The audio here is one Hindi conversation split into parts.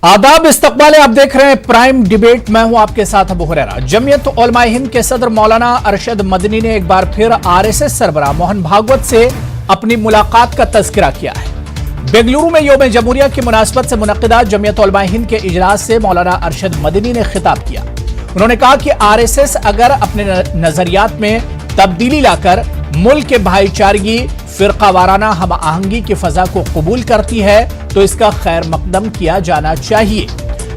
आदाब इस्तकबाल, आप देख रहे हैं प्राइम डिबेट। मैं हूं आपके साथ अबू हुरैरा। जमीयत उलमा हिंद के सदर मौलाना अरशद मदनी ने एक बार फिर आरएसएस सरबराह मोहन भागवत से अपनी मुलाकात का तज़किरा किया है। बेंगलुरु में यौम जमहूरिया की मुनासबत से मुनक्किदा जमीयत उलमा हिंद के इजलास से मौलाना अरशद मदनी ने खिताब किया। उन्होंने कहा कि आरएसएस अगर अपने नजरियात में तब्दीली लाकर मुल्क के भाईचारगी फिरका वाराना हम आहंगी की फजा को कबूल करती है तो इसका खैर मकदम किया जाना चाहिए।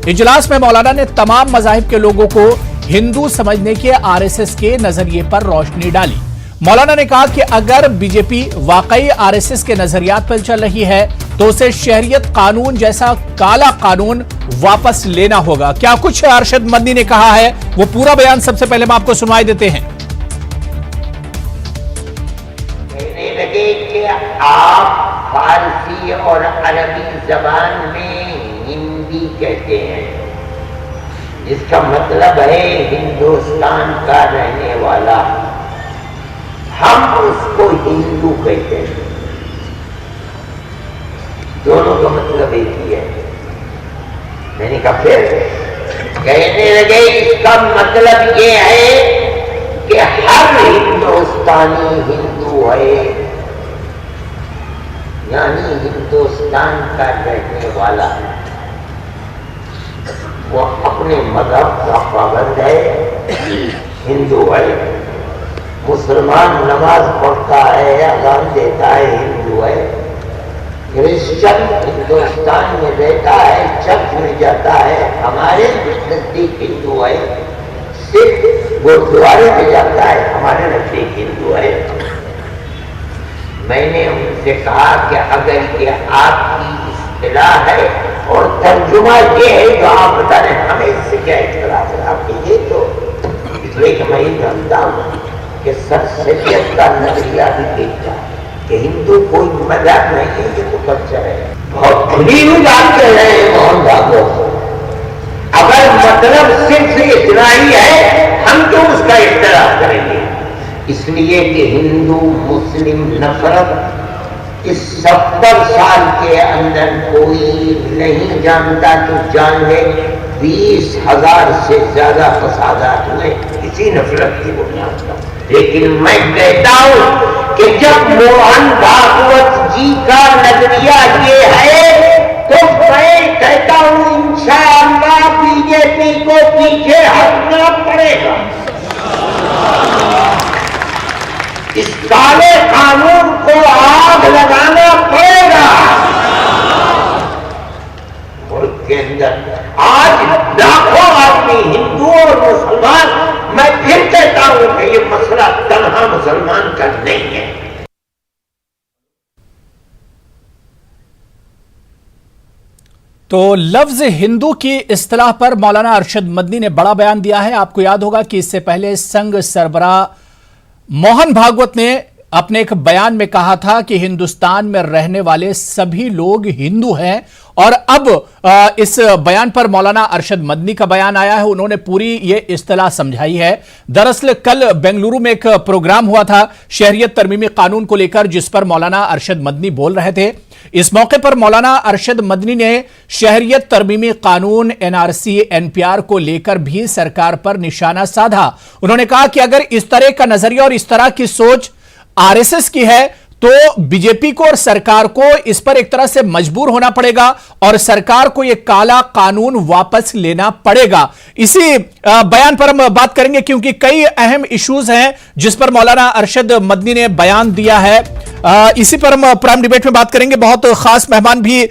इजलास में मौलाना ने तमाम मज़ाहिब के लोगों को हिंदू समझने के आरएसएस के नजरिए पर रोशनी डाली। मौलाना ने कहा कि अगर बीजेपी वाकई आरएसएस के नजरियात पर चल रही है तो उसे शहरियत कानून जैसा काला कानून वापस लेना होगा। क्या कुछ अरशद मदनी ने कहा है, वो पूरा बयान सबसे पहले हम आपको सुनवाई देते हैं। लगे कि आप फारसी और अरबी जबान में हिंदी कहते हैं, जिसका मतलब है हिंदुस्तान का रहने वाला। हम उसको हिंदू कहते हैं। दोनों का मतलब एक ही है। मैंने कहा फिर कहने लगे इसका मतलब ये है कि हर हिंदुस्तानी हिंदू है, यानी हिंदुस्तान का रहने वाला। वो अपने मजहब का पाबंद है, हिंदू है। मुसलमान नमाज पढ़ता है, अज़ान देता है, हिंदू है। क्रिश्चियन हिंदुस्तान में रहता है, चर्च में जाता है, हमारे नजदीक हिंदू है। सिख गुरुद्वारे में जाता है, हमारे नजदीक हिंदू है। मैंने उनसे कहा कि अगर ये आपकी इस्तिलाह है और तर्जुमा ये है तो आप बता रहे हैं, हमें इससे क्या इख्तिलाफ है आपके। ये तो इसलिए कि मैं जानता हूँ कि सर सैयद का नजरिया भी देखता है कि हिंदू कोई मजाक नहीं है, ये तो कल्चर है। बहुत खुली जानते हैं मोहन भागवत। अगर मतलब सिर्फ इतना ही है, हम क्यों उसका इख्तिलाफ करेंगे? इसलिए कि हिंदू मुस्लिम नफरत इस 70 साल के अंदर कोई नहीं जानता तो जान ले। 20,000 से ज्यादा फसादात हुए इसी नफरत की बुनियाद पर। लेकिन मैं कहता हूं कि जब मोहन भागवत जी का नजरिया ये है तो मैं कहता हूं इंशाअल्लाह बीजेपी को पीछे हटना पड़ेगा। इस काले कानून को आग लगाना पड़ेगा। मुल्क के अंदर आज लाखों आदमी हिंदू और मुसलमान, मैं फिर कहता हूं कि ये मसला तन्हा मुसलमान का नहीं है। तो लफ्ज हिंदू की इस्तिलाह पर मौलाना अरशद मदनी ने बड़ा बयान दिया है। आपको याद होगा कि इससे पहले संघ सरबराह मोहन भागवत ने अपने एक बयान में कहा था कि हिंदुस्तान में रहने वाले सभी लोग हिंदू हैं। और अब इस बयान पर मौलाना अरशद मदनी का बयान आया है। उन्होंने पूरी ये इस्तिलाह समझाई है। दरअसल कल बेंगलुरु में एक प्रोग्राम हुआ था शहरियत तरमीमी कानून को लेकर, जिस पर मौलाना अरशद मदनी बोल रहे थे। इस मौके पर मौलाना अरशद मदनी ने शहरियत तरमीमी कानून एनआरसी एनपीआर को लेकर भी सरकार पर निशाना साधा। उन्होंने कहा कि अगर इस तरह का नजरिया और इस तरह की सोच आरएसएस की है तो बीजेपी को और सरकार को इस पर एक तरह से मजबूर होना पड़ेगा और सरकार को यह काला कानून वापस लेना पड़ेगा। इसी बयान पर हम बात करेंगे क्योंकि कई अहम इश्यूज हैं जिस पर मौलाना अरशद मदनी ने बयान दिया है। इसी पर हम प्राइम डिबेट में बात करेंगे। बहुत खास मेहमान भी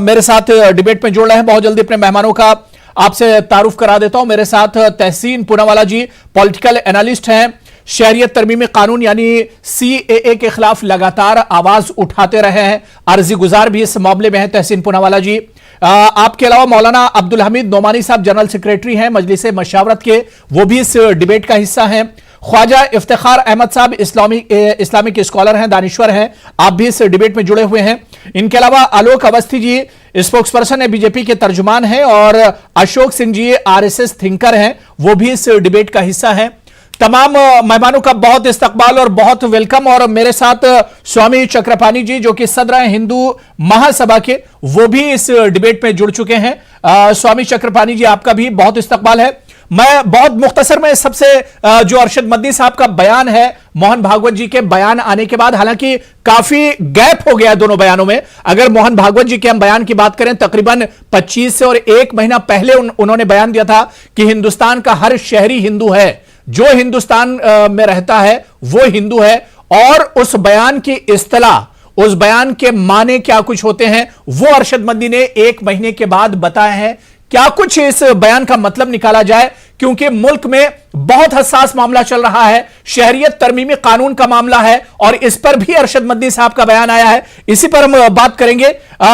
मेरे साथ डिबेट में जुड़ रहे हैं। बहुत जल्दी अपने मेहमानों का आपसे तारुफ करा देता हूं। मेरे साथ तहसीन पूनावाला जी पॉलिटिकल एनालिस्ट हैं, शहरियत तरमीमी कानून यानी सीएए के खिलाफ लगातार आवाज उठाते रहे हैं, अर्जी गुजार भी इस मामले में है तहसीन पूनावाला जी। आपके अलावा मौलाना अब्दुल हमीद नोमानी साहब जनरल सेक्रेटरी हैं मजलिस मशावरत के, वो भी इस डिबेट का हिस्सा हैं। ख्वाजा इफ्तिखार अहमद साहब इस्लामिक स्कॉलर हैं, दानिश्वर हैं, आप भी इस डिबेट में जुड़े हुए हैं। इनके अलावा आलोक अवस्थी जी स्पोक्स पर्सन है, बीजेपी के तर्जुमान हैं, और अशोक सिंह जी आरएसएस थिंकर हैं, वो भी इस डिबेट का हिस्सा हैं। तमाम मेहमानों का बहुत इस्तकबाल और बहुत वेलकम। और मेरे साथ स्वामी चक्रपाणी जी जो कि सदर हैं हिंदू महासभा के, वो भी इस डिबेट में जुड़ चुके हैं। स्वामी चक्रपाणी जी, आपका भी बहुत इस्तकबाल है। मैं बहुत मुख्तसर में सबसे जो अरशद मदनी साहब का बयान है, मोहन भागवत जी के बयान आने के बाद, हालांकि काफी गैप हो गया दोनों बयानों में। अगर मोहन भागवत जी के हम बयान की बात करें, तकरीबन 25 से और 1 महीना पहले उन्होंने बयान दिया था कि हिंदुस्तान का हर शहरी हिंदू है, जो हिंदुस्तान में रहता है वो हिंदू है। और उस बयान की इस्तिलाह, उस बयान के माने क्या कुछ होते हैं, वो अरशद मदनी ने 1 महीने के बाद बताए हैं। क्या कुछ इस बयान का मतलब निकाला जाए, क्योंकि मुल्क में बहुत हसास मामला चल रहा है, शहरियत तरमीमी कानून का मामला है, और इस पर भी अरशद मदनी साहब का बयान आया है। इसी पर हम बात करेंगे।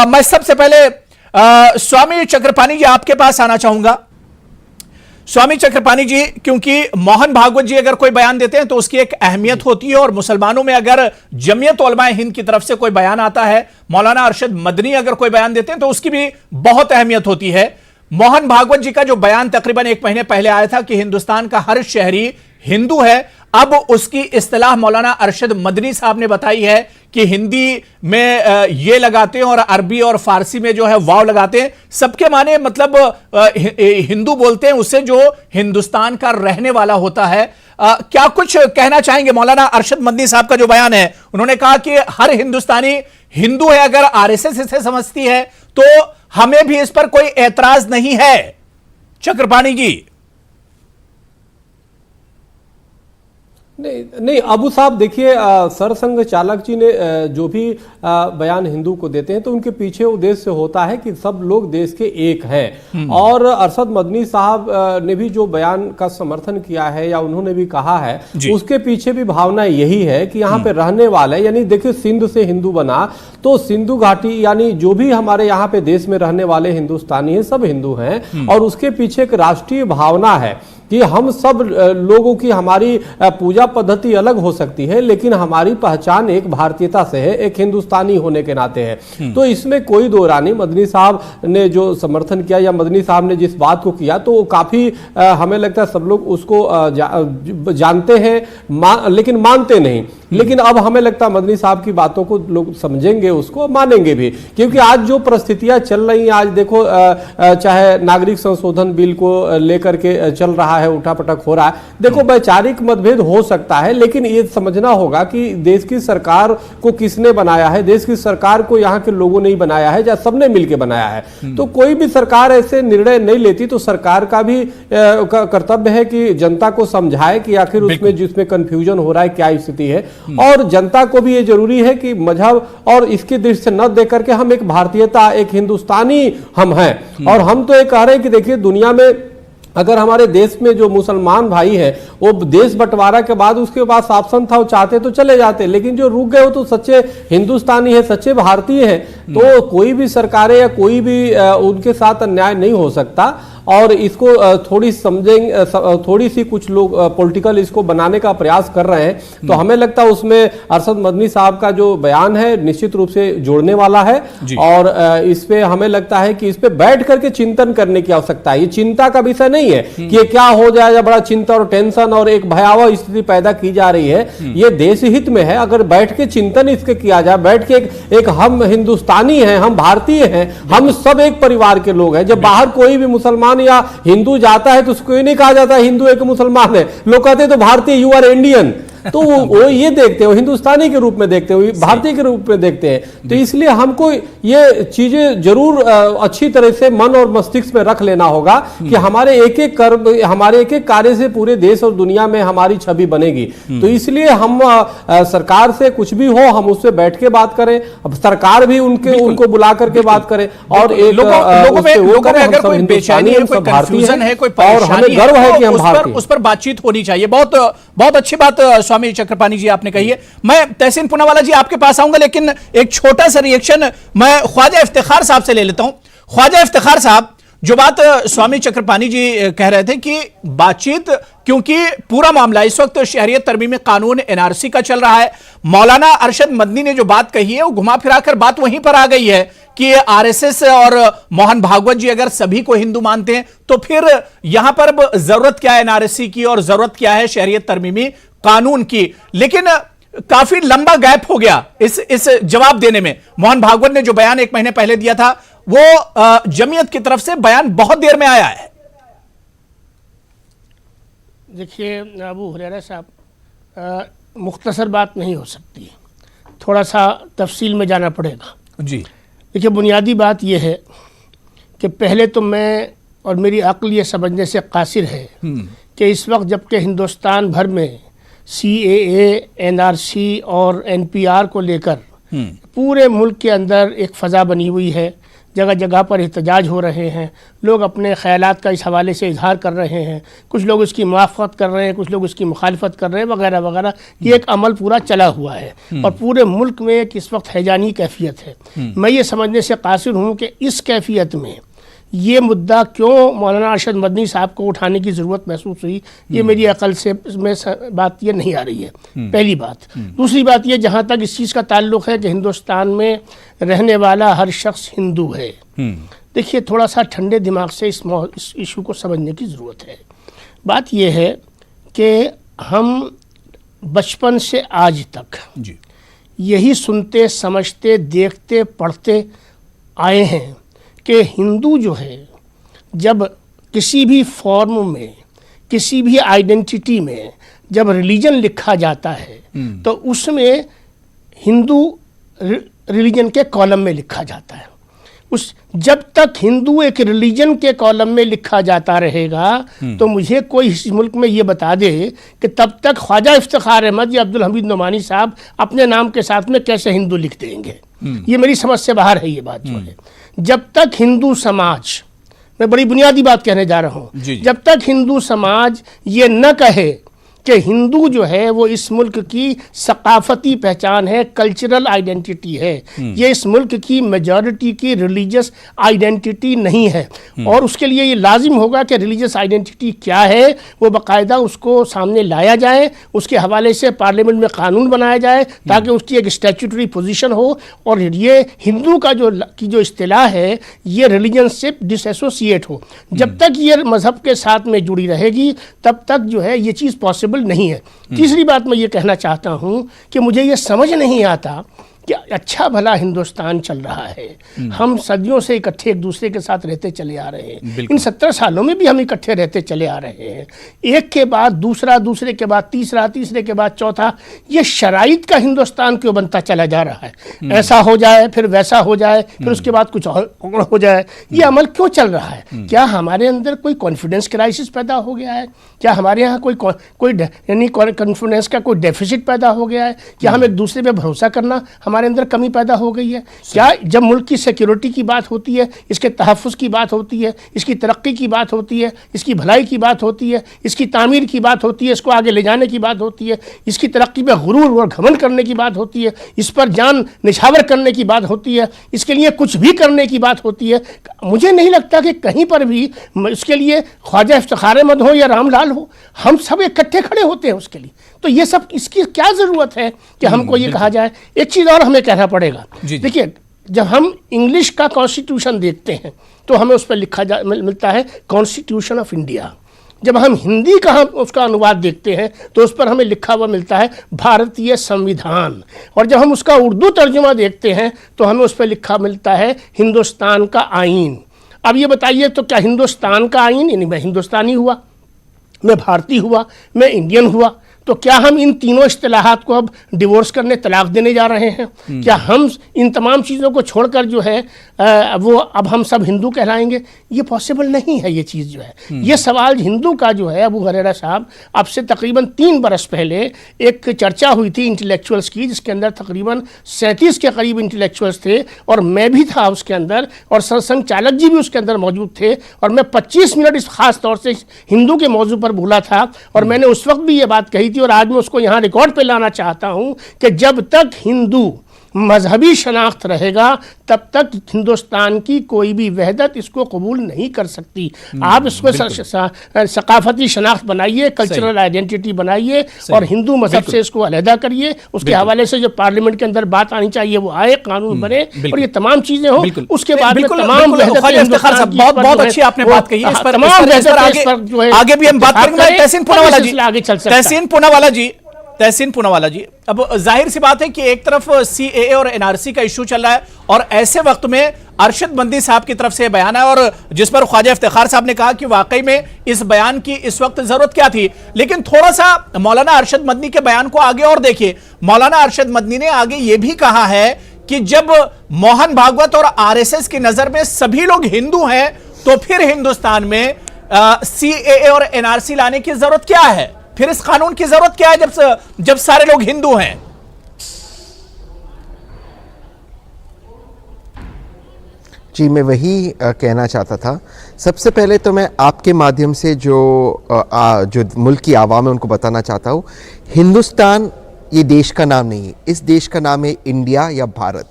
मैं सबसे पहले स्वामी चक्रपाणी जी आपके पास आना चाहूंगा। स्वामी चक्रपाणी जी, क्योंकि मोहन भागवत जी अगर कोई बयान देते हैं तो उसकी एक अहमियत होती है, और मुसलमानों में अगर जमीयत उलमाए हिंद की तरफ से कोई बयान आता है, मौलाना अरशद मदनी अगर कोई बयान देते हैं तो उसकी भी बहुत अहमियत होती है। मोहन भागवत जी का जो बयान तकरीबन 1 महीने पहले आया था कि हिंदुस्तान का हर शहरी हिंदू है, अब उसकी इस्तिलाह मौलाना अरशद मदनी साहब ने बताई है कि हिंदी में ये लगाते हैं और अरबी और फारसी में जो है वाव लगाते हैं। सबके माने मतलब हिंदू बोलते हैं उसे जो हिंदुस्तान का रहने वाला होता है। क्या कुछ कहना चाहेंगे? मौलाना अरशद मदनी साहब का जो बयान है, उन्होंने कहा कि हर हिंदुस्तानी हिंदू है। अगर आरएसएस इसे समझती है तो हमें भी इस पर कोई एतराज नहीं है। चक्रपाणी जी। नहीं अबू साहब, देखिए सरसंघ चालक जी ने जो भी बयान हिंदू को देते हैं तो उनके पीछे उद्देश्य होता है कि सब लोग देश के एक हैं। और अरशद मदनी साहब ने भी जो बयान का समर्थन किया है या उन्होंने भी कहा है, उसके पीछे भी भावना यही है कि यहाँ पे रहने वाले, यानी देखिए सिंध से हिंदू बना तो सिंधु घाटी, यानी जो भी हमारे यहाँ पे देश में रहने वाले हिंदुस्तानी हैं सब हिंदू हैं। और उसके पीछे एक राष्ट्रीय भावना है कि हम सब लोगों की, हमारी पूजा पद्धति अलग हो सकती है लेकिन हमारी पहचान एक भारतीयता से है, एक हिंदुस्तानी होने के नाते है। तो इसमें कोई दो राय नहीं। मदनी साहब ने जो समर्थन किया या मदनी साहब ने जिस बात को किया तो काफी हमें लगता है सब लोग उसको जानते हैं, लेकिन मानते नहीं। लेकिन अब हमें लगता है मदनी साहब की बातों को लोग समझेंगे, उसको मानेंगे भी, क्योंकि आज जो परिस्थितियां चल रही हैं, आज देखो चाहे नागरिक संशोधन बिल को लेकर के चल रहा है, उठापटक हो रहा है। देखो वैचारिक मतभेद हो सकता है, लेकिन ये समझना होगा कि देश की सरकार को किसने बनाया है। देश की सरकार को यहाँ के लोगों ने ही बनाया है या सबने मिलकर बनाया है। तो कोई भी सरकार ऐसे निर्णय नहीं लेती, तो सरकार का भी कर्तव्य है कि जनता को समझाए कि आखिर उसमें जिसमें कंफ्यूजन हो रहा है क्या स्थिति है। और जनता को भी ये जरूरी है कि मजहब और इसकी दृष्टि से न देख करके हम एक भारतीयता, एक हिंदुस्तानी हम हैं। और हम तो ये कह रहे हैं कि देखिए दुनिया में अगर हमारे देश में जो मुसलमान भाई हैं वो देश बंटवारा के बाद उसके पास ऑप्शन था, वो चाहते तो चले जाते, लेकिन जो रुक गए वो तो सच्चे हिंदुस्तानी है, सच्चे भारतीय हैं। तो कोई भी सरकारें या कोई भी उनके साथ अन्याय नहीं हो सकता। और इसको थोड़ी समझेंगे, थोड़ी सी कुछ लोग पॉलिटिकल इसको बनाने का प्रयास कर रहे हैं। तो हमें लगता है उसमें अरशद मदनी साहब का जो बयान है निश्चित रूप से जोड़ने वाला है। और इस पे हमें लगता है कि इस पे बैठ करके चिंतन करने की आवश्यकता है। ये चिंता का विषय नहीं है कि ये क्या हो जाएगा, बड़ा चिंता और टेंशन और एक भयावह स्थिति पैदा की जा रही है। ये देश हित में है। अगर बैठ के चिंतन इसके किया जाए, बैठ के एक हम हिंदुस्तानी हैं, हम भारतीय हैं, हम सब एक परिवार के लोग हैं। जब बाहर कोई भी मुसलमान या हिंदू जाता है तो उसको ये नहीं कहा जाता हिंदू एक मुसलमान है, लोग कहते हैं तो भारतीय, यू आर इंडियन। तो वो ये देखते हो, हिंदुस्तानी के रूप में देखते हो, भारतीय के रूप में देखते हैं। तो इसलिए हमको ये चीजें जरूर अच्छी तरह से मन और मस्तिष्क में रख लेना होगा कि हमारे एक एक कर्म, हमारे एक एक कार्य से पूरे देश और दुनिया में हमारी छवि बनेगी। तो इसलिए हम सरकार से कुछ भी हो हम उससे बैठ के बात करें, अब सरकार भी उनको बुला करके बात करे। और एक लोगों में अगर कोई बेचैनी है, कोई कंफ्यूजन है, कोई परेशानी है, गर्व है कि हम भारतीय, उस पर बातचीत होनी चाहिए। बहुत अच्छी बात स्वामी चक्रपाणी जी आपने कही है। मैं तहसीन पूनावाला जी आपके पास आऊंगा, लेकिन एक छोटा सा रिएक्शन मैं ख्वाजा इफ्तिखार साहब से ले लेता हूं। ख्वाजा इफ्तिखार साहब, जो बात स्वामी चक्रपाणी जी कह रहे थे कि बातचीत, क्योंकि पूरा मामला इस वक्त शहरियत तरमीमी कानून एनआरसी का चल रहा है, मौलाना अरशद मदनी ने जो बात कही है वो घुमा फिरा कर बात वहीं पर आ गई है कि आरएसएस और मोहन भागवत जी अगर सभी को हिंदू मानते हैं तो फिर यहां पर जरूरत क्या है एनआरसी की और जरूरत क्या है शहरियत तरमीमी कानून की। लेकिन काफी लंबा गैप हो गया इस जवाब देने में। मोहन भागवत ने जो बयान 1 महीने पहले दिया था वो जमीयत की तरफ से बयान बहुत देर में आया है। देखिए अबू हुरैरा साहब, मुख्तसर बात नहीं हो सकती, थोड़ा सा तफसील में जाना पड़ेगा जी। देखिए बुनियादी बात यह है कि पहले तो मैं और मेरी अक्ल ये समझने से कासिर है कि इस वक्त जबकि हिंदुस्तान भर में CAA, NRC और NPR को लेकर पूरे मुल्क के अंदर एक फ़ज़ा बनी हुई है, जगह जगह पर एहतजाज हो रहे हैं, लोग अपने ख़यालात का इस हवाले से इजहार कर रहे हैं, कुछ लोग उसकी मुआफ़क़त कर रहे हैं, कुछ लोग उसकी मुखालफत कर रहे हैं वगैरह वगैरह। ये एक अमल पूरा चला हुआ है और पूरे मुल्क में एक इस वक्त हैजानी कैफियत है। मैं ये समझने से कासिर हूँ कि इस कैफियत में ये मुद्दा क्यों मौलाना अरशद मदनी साहब को उठाने की ज़रूरत महसूस हुई, ये मेरी अकल से में बात ये नहीं आ रही है, पहली बात। दूसरी बात ये, जहाँ तक इस चीज़ का ताल्लुक़ है कि हिंदुस्तान में रहने वाला हर शख्स हिंदू है, देखिए थोड़ा सा ठंडे दिमाग से इस इशू को समझने की ज़रूरत है। बात यह है कि हम बचपन से आज तक जी यही सुनते समझते देखते पढ़ते आए हैं कि हिंदू जो है जब किसी भी फॉर्म में, किसी भी आइडेंटिटी में जब रिलीजन लिखा जाता है तो उसमें हिंदू रिलीजन के कॉलम में लिखा जाता है। जब तक हिंदू एक रिलीजन के कॉलम में लिखा जाता रहेगा तो मुझे कोई इस मुल्क में ये बता दे कि तब तक ख्वाजा इफ्तिखार अहमद या अब्दुल हमीद नोमानी साहब अपने नाम के साथ में कैसे हिंदू लिख देंगे। ये मेरी समझ से बाहर है ये बात जो है। जब तक हिंदू समाज, मैं बड़ी बुनियादी बात कहने जा रहा हूँ, जब तक हिंदू समाज ये न कहे कि हिंदू जो है वो इस मुल्क की सकाफती पहचान है, कल्चरल आइडेंटिटी है, ये इस मुल्क की मेजॉरिटी की रिलीजियस आइडेंटिटी नहीं है, और उसके लिए ये लाजिम होगा कि रिलीजियस आइडेंटिटी क्या है वो बाकायदा उसको सामने लाया जाए, उसके हवाले से पार्लियामेंट में कानून बनाया जाए ताकि उसकी एक स्टैट्यूटरी पोजीशन हो, और ये हिंदू का जो इस्तिलाह है ये रिलीजन से डिसएसोसिएट हो। जब तक ये मज़हब के साथ में जुड़ी रहेगी तब तक जो है ये चीज़ पॉसिबल नहीं है। तीसरी बात मैं ये कहना चाहता हूँ कि मुझे ये समझ नहीं आता कि अच्छा भला हिंदुस्तान चल रहा है, हम सदियों से इकट्ठे एक दूसरे के साथ रहते चले आ रहे हैं, इन 70 सालों में भी हम इकट्ठे रहते चले आ रहे हैं, एक के बाद दूसरा, दूसरे के बाद तीसरा, तीसरे के बाद चौथा, ये शराइत का हिंदुस्तान क्यों बनता चला जा रहा है? ऐसा हो जाए फिर वैसा हो जाए फिर उसके बाद कुछ और हो जाए, ये अमल क्यों चल रहा है? क्या हमारे अंदर कोई कॉन्फिडेंस क्राइसिस पैदा हो गया है? क्या हमारे यहाँ कोई यानी कॉन्फिडेंस का कोई डेफिसिट पैदा हो गया है? क्या हम एक दूसरे पे भरोसा करना हमारे अंदर कमी पैदा हो गई है? क्या जब मुल्क की सिक्योरिटी की बात होती है, इसके तहफ़्फ़ुज़ की बात होती है, इसकी तरक्की की बात होती है, इसकी भलाई की बात होती है, इसकी तामीर की बात होती है, इसको आगे ले जाने की बात होती है, इसकी तरक्की में गुरूर और घमंड करने की बात होती है, इस पर जान निछावर करने की बात होती है, इसके लिए कुछ भी करने की बात होती है, मुझे नहीं लगता कि कहीं पर भी इसके लिए ख्वाजा इफ्तिखार अहमद हो या रामलाल हो, हम सब इकट्ठे खड़े होते हैं उसके लिए। तो ये सब, इसकी क्या ज़रूरत है कि हमको ये कहा जाए? एक चीज़ और हमें कहना पड़ेगा। देखिए, जब हम इंग्लिश का कॉन्स्टिट्यूशन देखते हैं तो हमें उस पर मिलता है कॉन्स्टिट्यूशन ऑफ इंडिया। जब हम हिंदी का उसका अनुवाद देखते हैं तो उस पर हमें लिखा हुआ मिलता है भारतीय संविधान, और जब हम उसका उर्दू तर्जुमा देखते हैं तो हमें उस पर लिखा मिलता है हिंदुस्तान का आइन। अब ये बताइए, तो क्या हिंदुस्तान का आइन, यानी मैं हिंदुस्तानी हुआ, मैं भारतीय हुआ, मैं इंडियन हुआ, तो क्या हम इन तीनों इस्तिलाहात को अब डिवोर्स करने, तलाक देने जा रहे हैं? क्या हम इन तमाम चीज़ों को छोड़कर जो है वो अब हम सब हिंदू कहलाएंगे? ये पॉसिबल नहीं है ये चीज़ जो है। ये सवाल हिंदू का जो है, अबू हुरैरा साहब, अब से तकरीबन 3 बरस पहले एक चर्चा हुई थी इंटेलेक्चुअल्स की, जिसके अंदर तकरीबन 37 के करीब इंटेलेक्चुअल्स थे और मैं भी था उसके अंदर, और सरसंघ चालक जी भी उसके अंदर मौजूद थे, और मैं 25 मिनट इस खास तौर से हिंदू के मौजू पर बोला था, और मैंने उस वक्त भी ये बात कही थी और आज मैं उसको यहाँ रिकॉर्ड पे लाना चाहता हूँ कि जब तक हिंदू मजहबी शनाख्त रहेगा तब तक हिंदुस्तान की कोई भी वहदत इसको कबूल नहीं कर सकती। आप इसको सकाफती शनाख्त बनाइए, कल्चरल आइडेंटिटी बनाइए और हिंदू मजहब से इसको अलहदा करिए। उसके हवाले से जो पार्लियामेंट के अंदर बात आनी चाहिए वो आए, कानून बने और ये तमाम चीजें हो। उसके बाद में तमाम बहुत अच्छी आपने बात कही है। इस पर आगे भी हम बात करेंगे। तहसीन पूनावाला जी, तहसीन पूनावाला जी, अब जाहिर सी बात है कि एक तरफ सीएए और एनआरसी का इशू चल रहा है और ऐसे वक्त में अरशद मदनी साहब की तरफ से बयान है और जिस पर ख्वाजा इफ्तिखार साहब ने कहा कि वाकई में इस बयान की इस वक्त जरूरत क्या थी। लेकिन थोड़ा सा मौलाना अरशद मदनी के बयान को आगे और देखिए। मौलाना अरशद मदनी ने आगे यह भी कहा है कि जब मोहन भागवत और आरएसएस की नजर में सभी लोग हिंदू हैं तो फिर हिंदुस्तान में सीएए और एनआरसी लाने की जरूरत क्या है, फिर इस कानून की जरूरत क्या है जब सारे लोग हिंदू हैं। जी, मैं वही कहना चाहता था। सबसे पहले तो मैं आपके माध्यम से जो मुल्क की आवाम है उनको बताना चाहता हूँ, हिंदुस्तान ये देश का नाम नहीं है, इस देश का नाम है इंडिया या भारत।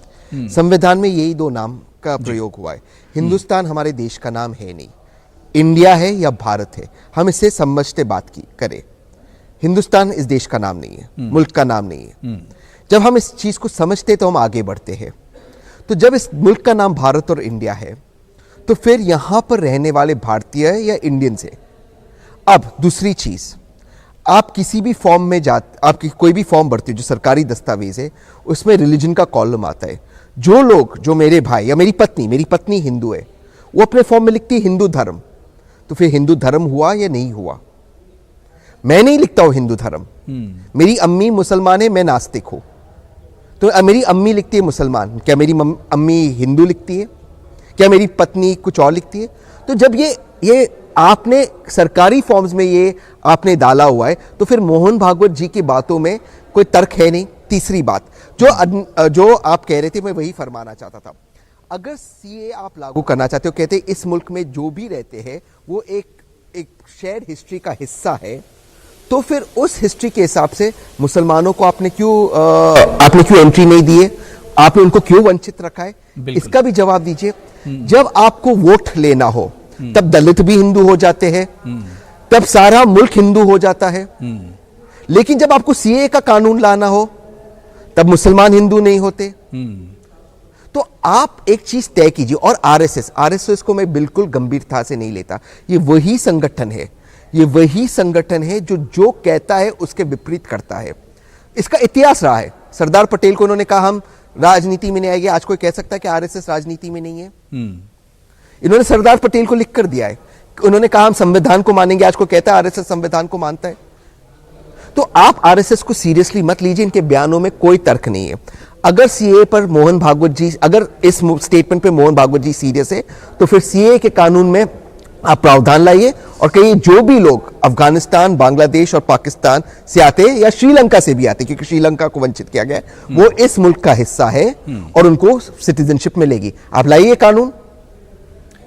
संविधान में यही दो नाम का प्रयोग हुआ है। हिंदुस्तान हमारे देश का नाम है नहीं, इंडिया है या भारत है। हम इससे समझते बात की करें। हिंदुस्तान इस देश का नाम नहीं है, मुल्क का नाम नहीं है। जब हम इस चीज को समझते तो हम आगे बढ़ते हैं। तो जब इस मुल्क का नाम भारत और इंडिया है तो फिर यहां पर रहने वाले भारतीय या इंडियंस है। अब दूसरी चीज, आप किसी भी फॉर्म में आपकी कोई भी फॉर्म भरते हो जो सरकारी दस्तावेज है, उसमें रिलीजन का कॉलम आता है। जो लोग, जो मेरे भाई या मेरी पत्नी हिंदू है, वो अपने फॉर्म में लिखती है हिंदू धर्म, तो फिर हिंदू धर्म हुआ या नहीं हुआ? मैं नहीं लिखता हूं हिंदू धर्म। मेरी अम्मी मुसलमान है, मैं नास्तिक हूं, तो मेरी अम्मी लिखती है मुसलमान, क्या मेरी अम्मी हिंदू लिखती है? क्या मेरी पत्नी कुछ और लिखती है? तो जब ये आपने सरकारी फॉर्म्स में ये आपने डाला हुआ है तो फिर मोहन भागवत जी की बातों में कोई तर्क है नहीं। तीसरी बात जो आप कह रहे थे, मैं वही फरमाना चाहता था। अगर सीए आप लागू करना चाहते हो, कहते इस मुल्क में जो भी रहते हैं वो एक शेयर्ड हिस्ट्री का हिस्सा है, तो फिर उस हिस्ट्री के हिसाब से मुसलमानों को आपने क्यों एंट्री नहीं दी है? आपने उनको क्यों वंचित रखा है? इसका भी जवाब दीजिए। जब आपको वोट लेना हो तब दलित भी हिंदू हो जाते हैं, तब सारा मुल्क हिंदू हो जाता है। लेकिन जब आपको सीए का कानून लाना हो तब मुसलमान हिंदू नहीं होते। तो आप एक चीज तय कीजिए। और आरएसएस को मैं बिल्कुल गंभीरता से नहीं लेता। ये वही संगठन है जो कहता है उसके विपरीत करता है। इसका इतिहास रहा है। सरदार पटेल को उन्होंने कहा हम राजनीति में नहीं आएंगे। आज कोई कह सकता है कि आरएसएस राजनीति में नहीं है? इन्होंने सरदार पटेल को लिख कर दिया है। उन्होंने कहा हम संविधान को मानेंगे। आज कोई कहता है आरएसएस संविधान को मानता है? तो आप आरएसएस को सीरियसली मत लीजिए। इनके बयानों में कोई तर्क नहीं है। अगर सीए पर मोहन भागवत जी, अगर इस स्टेटमेंट पे मोहन भागवत जी सीरियस है तो फिर सीए के कानून में आप प्रावधान लाइए और कहिए जो भी लोग अफगानिस्तान, बांग्लादेश और पाकिस्तान से आते हैं या श्रीलंका से भी आते हैं, क्योंकि श्रीलंका को वंचित किया गया है, वो इस मुल्क का हिस्सा है और उनको सिटीजनशिप मिलेगी। आप लाइए कानून।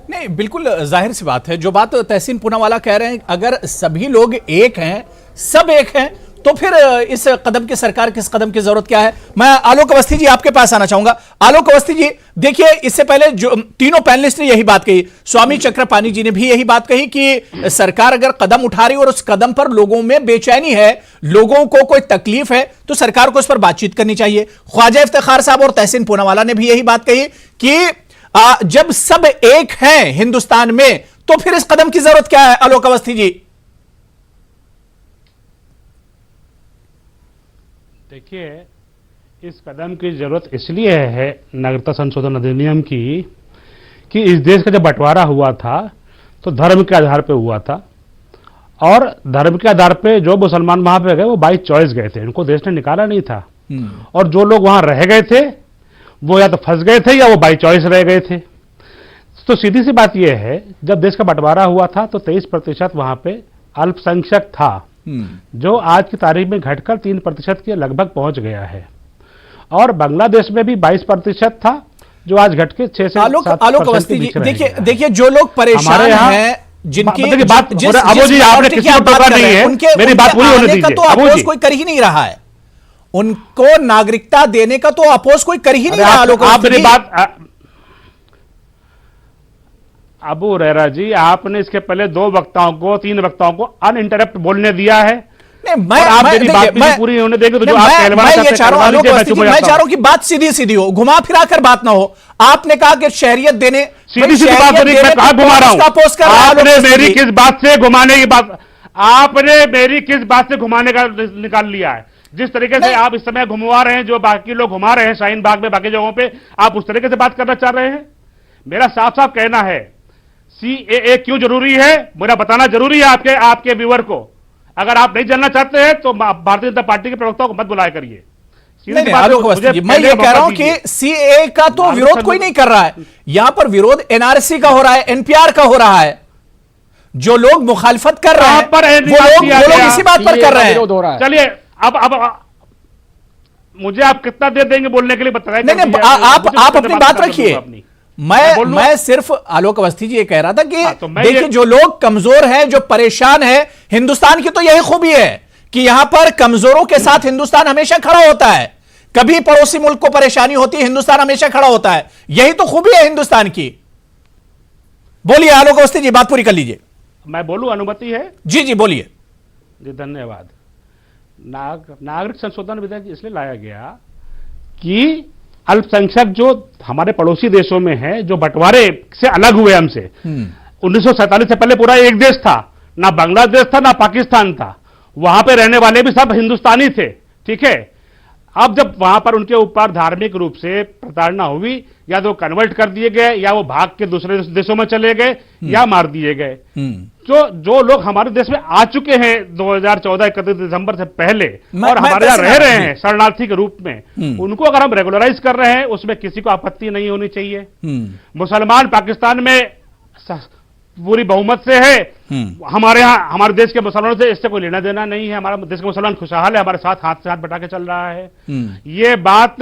नहीं, बिल्कुल जाहिर सी बात है। जो बात तहसीन पूनावाला कह रहे हैं, अगर सभी लोग एक हैं, सब एक हैं, तो फिर इस कदम की सरकार किस कदम की जरूरत क्या है? मैं आलोक अवस्थी जी आपके पास आना चाहूंगा। आलोक अवस्थी जी, देखिए इससे पहले जो तीनों पैनलिस्ट ने यही बात कही, स्वामी चक्रपाणी जी ने भी यही बात कही कि सरकार अगर कदम उठा रही और उस कदम पर लोगों में बेचैनी है, लोगों को कोई तकलीफ है, तो सरकार को उस पर बातचीत करनी चाहिए। ख्वाजा इफ्तिखार साहब और तहसीन पूनावाला ने भी यही बात कही कि जब सब एक हैं हिंदुस्तान में तो फिर इस कदम की जरूरत क्या है? आलोक अवस्थी जी। देखिए, इस कदम की जरूरत इसलिए है नागरिकता संशोधन अधिनियम की कि इस देश का जब बंटवारा हुआ था तो धर्म के आधार पर हुआ था और धर्म के आधार पे जो मुसलमान वहां पे गए वो बाई चॉइस गए थे, इनको देश ने निकाला नहीं था। और जो लोग वहां रह गए थे वो या तो फंस गए थे या वो बाई चॉइस रह गए थे। तो सीधी सी बात यह है, जब देश का बंटवारा हुआ था तो 23% वहां पे अल्पसंख्यक था, जो आज की तारीख में घटकर 3% के लगभग पहुंच गया है। और बांग्लादेश में भी 22% था, जो आज घट के 6 से 7% अवस्थी जी, देखिए जो लोग परेशान हैं, जिनकी बात अबू जी आपने किसी को टोका नहीं है, मेरी बात पूरी होने दीजिए। तो कोई कर ही नहीं रहा है। उनको नागरिकता देने का तो अपोज कोई कर ही नहीं रहा। आलोक आप अवस्थी मेरी जी। बात अबू रेरा जी, आपने इसके पहले 2 वक्ताओं को 3 वक्ताओं को अनइंटरप्ट बोलने दिया है। नहीं, और आप मेरी देखिए, बात भी पूरी होने देंगे तो जो आप कहलवाना मैं ये चाहते चाह रहा हूं हैं, आलोक करवा अवस्थी जी, लीजिए, मैं चुप चाह हो रहा हूं कि बात सीधी सीधी हो, घुमा फिरा कर बात ना हो। आपने कहा कि शहरियत देने, सीधी सीधी बात नहीं, मैं कहां घुमा रहा हूं? आपने मेरी किस बात से घुमाने की बात, आपने मेरी किस बात से घुमाने का निकाल लिया है? जिस तरीके से आप इस समय घुमवा रहे हैं, जो बाकी लोग घुमा रहे हैं शाहीन बाग में, बाकी जगहों पे, आप उस तरीके से बात करना चाह रहे हैं? मेरा साफ साफ कहना है, सीएए क्यों जरूरी है मेरा बताना जरूरी है आपके व्यूअर को। अगर आप नहीं जानना चाहते हैं तो भारतीय जनता पार्टी के प्रवक्ताओं को मत बुलाया करिए। नहीं, आलोक अवस्थी जी, मैं ये कह रहा हूं कि सीएए का तो विरोध कोई नहीं कर रहा है, यहां पर विरोध एनआरसी का हो रहा है, एनपीआर का हो रहा है। जो लोग मुखालफत कर रहे हैं वो लोग इसी बात पर कर रहे हैं। चलिए अब मुझे आप कितना देर देंगे बोलने के लिए बताइए। नहीं, आप अपनी बात रखिए। मैं सिर्फ आलोक अवस्थी जी ये कह रहा था कि देखिए, जो लोग कमजोर हैं, जो परेशान हैं, हिंदुस्तान की तो यही खूबी है कि यहां पर कमजोरों के साथ हिंदुस्तान हमेशा खड़ा होता है। कभी पड़ोसी मुल्क को परेशानी होती है, हिंदुस्तान हमेशा खड़ा होता है। यही तो खूबी है हिंदुस्तान की। बोलिए आलोक अवस्थी जी, बात पूरी कर लीजिए। मैं बोलूं, अनुमति है? जी जी बोलिए। जी धन्यवाद। नागरिक संशोधन विधेयक इसलिए लाया गया कि अल्पसंख्यक जो हमारे पड़ोसी देशों में है, जो बंटवारे से अलग हुए हमसे, 1947 से पहले पूरा एक देश था, ना बांग्लादेश था ना पाकिस्तान था, वहां पे रहने वाले भी सब हिंदुस्तानी थे, ठीक है। अब जब वहां पर उनके ऊपर धार्मिक रूप से प्रताड़ना हुई, या तो कन्वर्ट कर दिए गए, या वो भाग के दूसरे देशों में चले गए, या मार दिए गए। जो लोग हमारे देश में आ चुके हैं 2014 31 दिसंबर से पहले और हमारे यहाँ रह रहे हैं शरणार्थी के रूप में, उनको अगर हम रेगुलराइज कर रहे हैं, उसमें किसी को आपत्ति नहीं होनी चाहिए। मुसलमान पाकिस्तान में पूरी बहुमत से है, हमारे यहाँ हमारे देश के मुसलमानों से इससे कोई लेना देना नहीं है। हमारा देश का मुसलमान खुशहाल है, हमारे साथ हाथ से हाथ बटा के चल रहा है। ये बात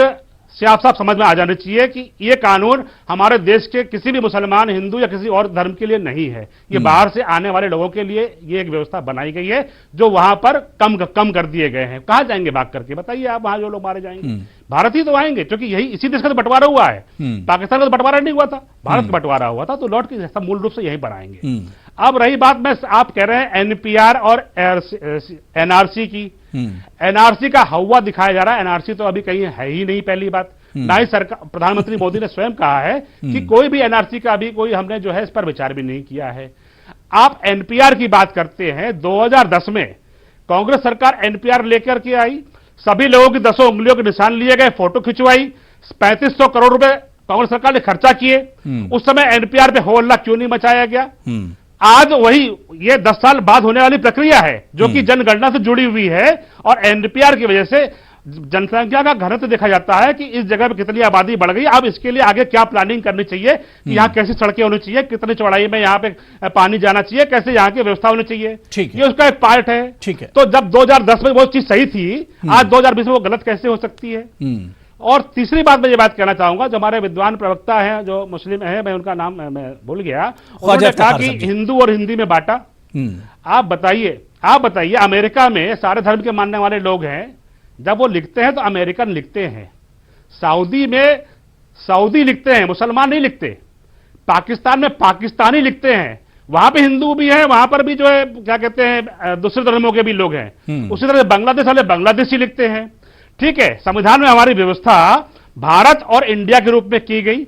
साफ साफ समझ में आ जानी चाहिए कि ये कानून हमारे देश के किसी भी मुसलमान, हिंदू या किसी और धर्म के लिए नहीं है। ये बाहर से आने वाले लोगों के लिए ये एक व्यवस्था बनाई गई है, जो वहां पर कम कर दिए गए हैं। कहां जाएंगे भाग करके, बताइए आप? वहां जो लोग मारे जाएंगे भारत ही तो आएंगे, क्योंकि यही इसी देश का तो बंटवारा हुआ है। पाकिस्तान का तो बंटवारा नहीं हुआ था, भारत का बंटवारा हुआ था, तो लौट के सब मूल रूप से यही बनाएंगे। अब रही बात, मैं आप कह रहे हैं एनपीआर और एनआरसी की। एनआरसी का हवा दिखाया जा रहा है, एनआरसी तो अभी कहीं है ही नहीं, पहली बात। ना ही सरकार, प्रधानमंत्री मोदी ने स्वयं कहा है कि कोई भी एनआरसी का अभी कोई हमने जो है इस पर विचार भी नहीं किया है। आप एनपीआर की बात करते हैं, 2010 में कांग्रेस सरकार एनपीआर लेकर के आई, सभी लोगों की 10 उंगलियों के निशान लिए गए, फोटो खिंचवाई, 3500 करोड़ रुपए कांग्रेस सरकार ने खर्चा किए। उस समय एनपीआर पे हो हल्ला क्यों नहीं मचाया गया? आज वही ये 10 साल बाद होने वाली प्रक्रिया है, जो कि जनगणना से जुड़ी हुई है, और एनपीआर की वजह से जनसंख्या का घनत्व देखा जाता है कि इस जगह पे कितनी आबादी बढ़ गई। अब इसके लिए आगे क्या प्लानिंग करनी चाहिए कि यहाँ कैसी सड़कें होनी चाहिए, कितनी चौड़ाई में यहाँ पे पानी जाना चाहिए, कैसे यहाँ की व्यवस्था होनी चाहिए, ये उसका एक पार्ट है। ठीक है। तो जब 2010 में वो चीज सही थी, आज 2020 में वो गलत कैसे हो सकती है? और तीसरी बात मैं ये बात कहना चाहूंगा, जो हमारे विद्वान प्रवक्ता हैं जो मुस्लिम है, मैं उनका नाम मैं भूल गया, उन्होंने कहा कि हिंदू और हिंदी में बांटा। आप बताइए अमेरिका में सारे धर्म के मानने वाले लोग हैं, जब वो लिखते हैं तो अमेरिकन लिखते हैं, सऊदी में सऊदी लिखते हैं, मुसलमान नहीं लिखते, पाकिस्तान में पाकिस्तानी लिखते हैं, वहां पे हिंदू भी हैं, वहां पर भी जो है क्या कहते हैं दूसरे धर्मों के भी लोग हैं। उसी तरह बांग्लादेश वाले बांग्लादेशी लिखते हैं। ठीक है, संविधान में हमारी व्यवस्था भारत और इंडिया के रूप में की गई,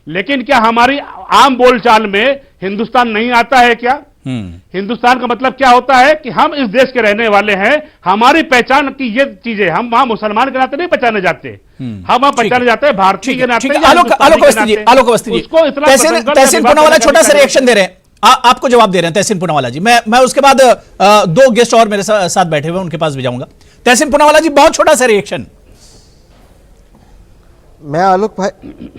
लेकिन क्या हमारी आम बोलचाल में हिंदुस्तान नहीं आता है क्या? हिंदुस्तान का मतलब क्या होता है कि हम इस देश के रहने वाले हैं, हमारी पहचान की ये चीजें, हम वहां मुसलमान के नाते नहीं पहचाने जाते, हम वहां पहचाने जाते हैं भारतीय के नाते। आलोक अवस्थी जी, तहसीन पूनावाला छोटा सा रिएक्शन दे रहे हैं, आपको जवाब दे रहे हैं तहसीन पूनावाला जी। मैं उसके बाद 2 गेस्ट और मेरे साथ बैठे हुए, उनके पास भी जाऊंगा। तहसीन पूनावाला जी, बहुत छोटा सा रिएक्शन। मैं आलोक भाई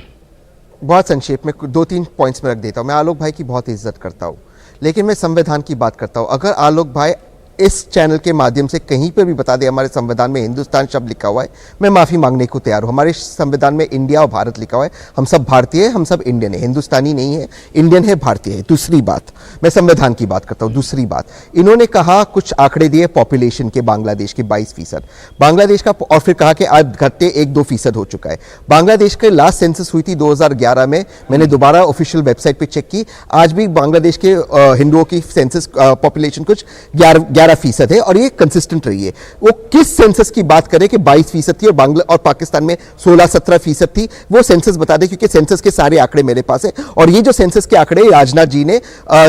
बहुत संक्षेप में 2-3 पॉइंट्स में रख देता हूं। मैं आलोक भाई की बहुत इज्जत करता हूं, लेकिन मैं संविधान की बात करता हूं। अगर आलोक भाई इस चैनल के माध्यम से कहीं पर भी बता दे हमारे संविधान में हिंदुस्तान शब्द लिखा हुआ है, मैं माफ़ी मांगने को तैयार हूँ। हमारे संविधान में इंडिया और भारत लिखा हुआ है, हम सब भारतीय हैं, हम सब इंडियन है, हिंदुस्तानी नहीं है, इंडियन है, भारतीय है। दूसरी बात, मैं संविधान की बात करता हूँ। दूसरी बात, इन्होंने कहा कुछ आंकड़े दिए पॉपुलेशन के बांग्लादेश के 22%, बांग्लादेश का, और फिर कहा कि आज घटते 1-2% हो चुका है। बांग्लादेश के लास्ट सेंसस हुई थी 2011 में, मैंने दोबारा ऑफिशियल वेबसाइट पे चेक की, आज भी बांग्लादेश के हिंदुओं की सेंसस पॉपुलेशन कुछ 11% है और ये कंसिस्टेंट रही है। वो किस सेंसस की बात करें कि 22% थी और पाकिस्तान में 16-17% थी, वो सेंसस बता दें, क्योंकि सेंसस के सारे आंकड़े मेरे पास है। और ये जो सेंसस के आंकड़े राजनाथ जी ने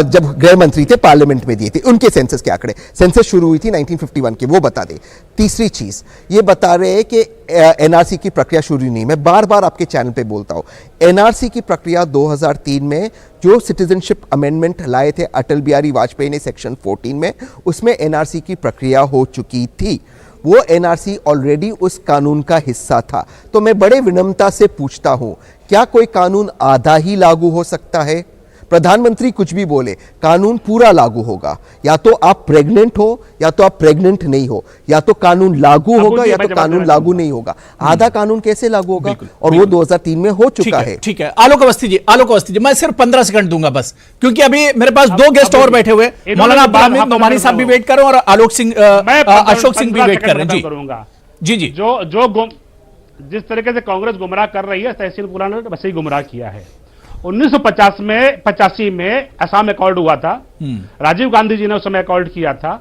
जब गृह मंत्री थे पार्लियामेंट में दिए थे, उनके सेंसस के आंकड़े, सेंसस शुरू हुई थी 1951 के, वो बता दें। तीसरी चीज ये बता रहे हैं कि एनआरसी की प्रक्रिया शुरू नहीं। मैं बार बार आपके चैनल पे बोलता हूं, एनआरसी की प्रक्रिया 2003 में जो सिटीजनशिप अमेंडमेंट लाए थे अटल बिहारी वाजपेयी ने सेक्शन 14 में, उसमें एनआरसी की प्रक्रिया हो चुकी थी। वो एनआरसी ऑलरेडी उस कानून का हिस्सा था। तो मैं बड़े विनम्रता से पूछता हूं, क्या कोई कानून आधा ही लागू हो सकता है? प्रधानमंत्री कुछ भी बोले, कानून पूरा लागू होगा। या तो आप प्रेग्नेंट हो या तो आप प्रेग्नेंट नहीं हो, या तो कानून लागू होगा या तो कानून लागू नहीं होगा। आधा कानून कैसे लागू होगा? और वो 2003 में हो चुका है। ठीक है, आलोक अवस्थी जी, मैं सिर्फ 15 सेकंड दूंगा बस, क्योंकि अभी मेरे पास 2 गेस्ट और बैठे हुए, मौलाना अब्दुल हमीद नोमानी साहब भी वेट कर रहे हैं और अशोक सिंह भी वेट कर रहे हैं। जी, जिस तरीके से कांग्रेस गुमराह कर रही है, तहसील पुराना ने वैसे ही गुमराह किया है। 1985 में असम अकॉर्ड हुआ था, राजीव गांधी जी ने उस समय अकॉर्ड किया था,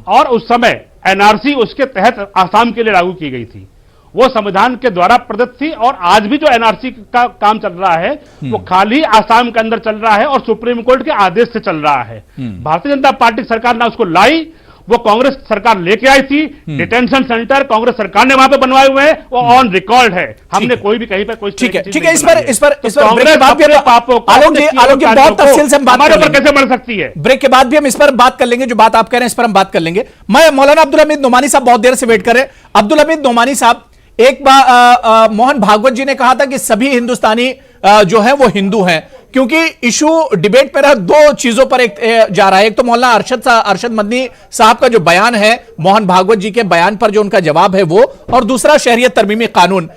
और उस समय एनआरसी उसके तहत आसाम के लिए लागू की गई थी। वो संविधान के द्वारा प्रदत्त थी, और आज भी जो एनआरसी का काम चल रहा है वो खाली आसाम के अंदर चल रहा है और सुप्रीम कोर्ट के आदेश से चल रहा है। भारतीय जनता पार्टी सरकार ने उसको लाई, वो कांग्रेस सरकार लेके आई थी। डिटेंशन सेंटर कांग्रेस सरकार ने वहां पे बनवाए हुए हैं, वो ऑन रिकॉर्ड है। हमने कोई भी कहीं पे कोई ठीक है, इस पर ब्रेक के बाद भी पापों आलोक जी बहुत तफसील से हम बात हमारे ऊपर कैसे बढ़ सकती है। ब्रेक के बाद भी हम इस पर बात कर लेंगे, जो बात आप कह रहे हैं इस पर हम बात कर लेंगे। मैं मौलाना अब्दुल हमीद नोमानी साहब बहुत देर से वेट कर रहे हैं। अब्दुल हमीद नोमानी साहब, एक बार मोहन भागवत जी ने कहा था कि सभी हिंदुस्तानी जो है वो हिंदू हैं, क्योंकि इशू डिबेट में 2 चीजों पर एक जा रहा है। एक तो मौलाना अरशद मदनी साहब का जो बयान है, मोहन भागवत जी के बयान पर जो उनका जवाब है वो, और दूसरा शहरियत तरमीमी कानून।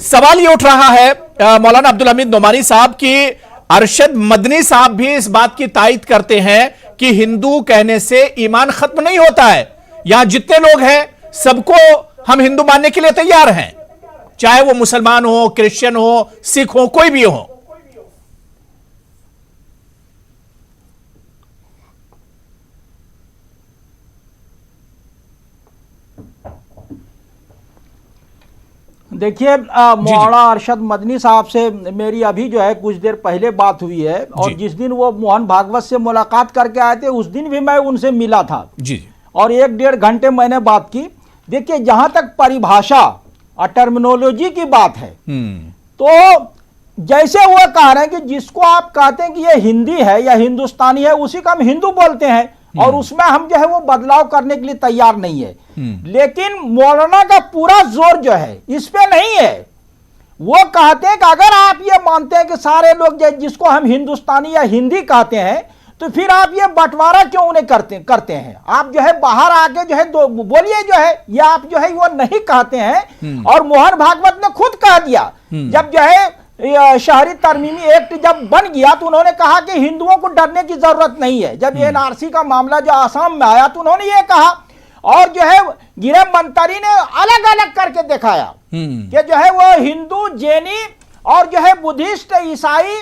सवाल ये उठ रहा है मौलाना अब्दुल हमीद नोमानी साहब की, अरशद मदनी साहब भी इस बात की तायद करते हैं कि हिंदू कहने से ईमान खत्म नहीं होता है। यहां जितने लोग हैं सबको हम हिंदू मानने के लिए तैयार हैं, चाहे वो मुसलमान हो, क्रिश्चियन हो, सिख हो, कोई भी हो। देखिए, मौलाना अरशद मदनी साहब से मेरी अभी जो है कुछ देर पहले बात हुई है, और जिस दिन वो मोहन भागवत से मुलाकात करके आए थे उस दिन भी मैं उनसे मिला था जी, और 1-1.5 घंटे मैंने बात की। देखिए, जहां तक परिभाषा और टर्मिनोलॉजी की बात है, तो जैसे वो कह रहे हैं कि जिसको आप कहते हैं कि ये हिंदी है या हिंदुस्तानी है, उसी को हम हिंदू बोलते हैं, और उसमें हम जो है वो बदलाव करने के लिए तैयार नहीं है। लेकिन मौलाना का पूरा जोर जो है इस पे नहीं है। वो कहते हैं कि अगर आप ये मानते हैं कि सारे लोग जिसको हम हिंदुस्तानी या हिंदी कहते हैं, तो फिर आप ये बंटवारा क्यों उन्हें करते हैं? आप जो है बाहर आके जो है बोलिए जो है ये आप जो है वो नहीं कहते हैं। और मोहन भागवत ने खुद कह दिया, जब जो है शहरी तरमीमी एक्ट जब बन गया तो उन्होंने कहा कि हिंदुओं को डरने की जरूरत नहीं है। जब एनआरसी का मामला जो आसाम में आया तो उन्होंने ये कहा, और जो है गृह मंत्री ने अलग अलग करके दिखाया कि जो है वो हिंदू, जैनी और जो है बुद्धिस्ट, ईसाई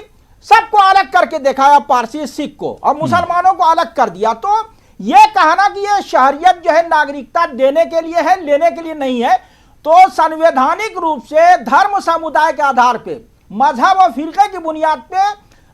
सबको अलग करके दिखाया, पारसी, सिख को, और मुसलमानों को अलग कर दिया। तो ये कहना कि ये शहरियत जो है नागरिकता देने के लिए है, लेने के लिए नहीं है। तो संवैधानिक रूप से धर्म समुदाय के आधार पे, मजहब और फिरके की बुनियाद पे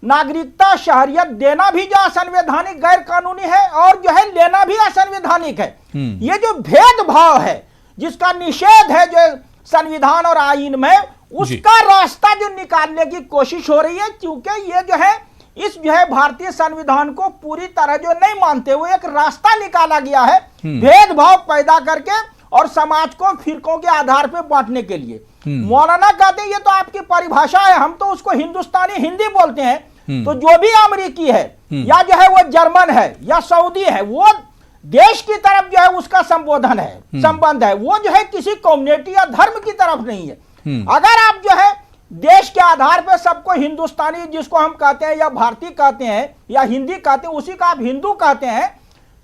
नागरिकता, शहरियत देना भी जो असंवैधानिक गैर कानूनी है, और जो है लेना भी असंवैधानिक है। ये जो भेदभाव है जिसका निषेध है जो संविधान और आईन में, उसका रास्ता जो निकालने की कोशिश हो रही है, क्योंकि ये जो है इस जो है भारतीय संविधान को पूरी तरह जो नहीं मानते हुए एक रास्ता निकाला गया है भेदभाव पैदा करके और समाज को फिरकों के आधार पर बांटने के लिए। मौलाना कहते हैं ये तो आपकी परिभाषा है, हम तो उसको हिंदुस्तानी हिंदी बोलते हैं। तो जो भी अमेरिकी है या जो है वो जर्मन है या सऊदी है, वो देश की तरफ जो है उसका संबोधन है, संबंध है, वो जो है किसी कम्युनिटी या धर्म की तरफ नहीं है। अगर आप जो है देश के आधार पर सबको हिंदुस्तानी जिसको हम कहते हैं या भारतीय कहते हैं या हिंदी कहते हैं उसी का आप हिंदू कहते हैं,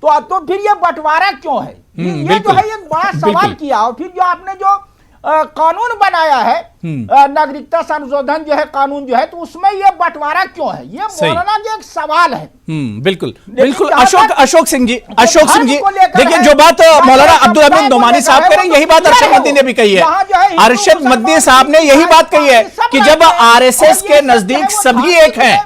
तो फिर ये बंटवारा क्यों है? ये जो है एक बड़ा सवाल किया। और फिर जो आपने जो कानून बनाया है, नागरिकता संशोधन जो है कानून जो है, तो उसमें ये बंटवारा क्यों है? ये मौलाना जो एक सवाल है। बिल्कुल बिल्कुल। अशोक सिंह जी देखिए, जो बात मौलाना अब्दुल हमीद नोमानी साहब कह रहे हैं, यही बात अरशद मदनी ने भी कही है। अरशद मदनी साहब ने यही बात कही है कि जब आरएसएस के नजदीक सभी एक हैं,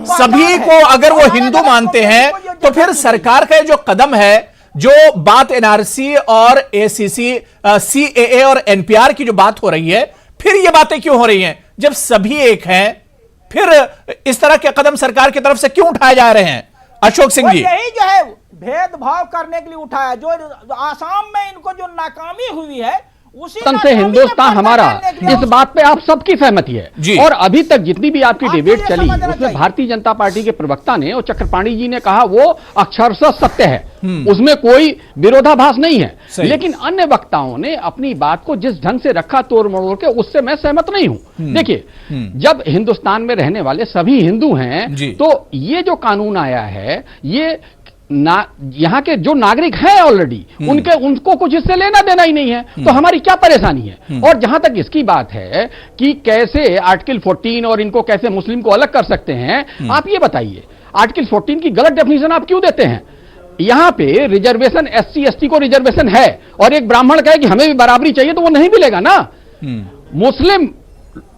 सभी को अगर वो हिंदू मानते हैं, तो फिर सरकार का जो कदम है, जो बात एनआरसी और एसीसी, सीएए और एनपीआर की जो बात हो रही है, फिर ये बातें क्यों हो रही हैं? जब सभी एक हैं, फिर इस तरह के कदम सरकार की तरफ से क्यों उठाए जा रहे हैं? अशोक सिंह जी, यही जो है भेदभाव करने के लिए उठाया, जो आसाम में इनको जो नाकामी हुई है उसी से हिंदुस्तान हमारा, इस बात पे आप सबकी सहमति है। और अभी तक जितनी भी आपकी डिबेट चली, उसमें भारतीय जनता पार्टी के प्रवक्ता ने और चक्रपाणी जी ने कहा वो अक्षरशः सत्य है, उसमें कोई विरोधाभास नहीं है। लेकिन अन्य वक्ताओं ने अपनी बात को जिस ढंग से रखा तोड़ मरोड़ के, उससे मैं सहमत नहीं हूं। देखिए, जब हिंदुस्तान में रहने वाले सभी हिंदू हैं, तो ये जो कानून आया है, ये यहाँ के जो नागरिक हैं ऑलरेडी, उनको कुछ इससे लेना देना ही नहीं है, तो हमारी क्या परेशानी है? और जहां तक इसकी बात है कि कैसे आर्टिकल 14 और इनको कैसे मुस्लिम को अलग कर सकते हैं, आप ये बताइए, आर्टिकल 14 की गलत डेफिनेशन आप क्यों देते हैं? यहां पे रिजर्वेशन SC ST को रिजर्वेशन है, और एक ब्राह्मण कहे कि हमें भी बराबरी चाहिए, तो वो नहीं मिलेगा ना। मुस्लिम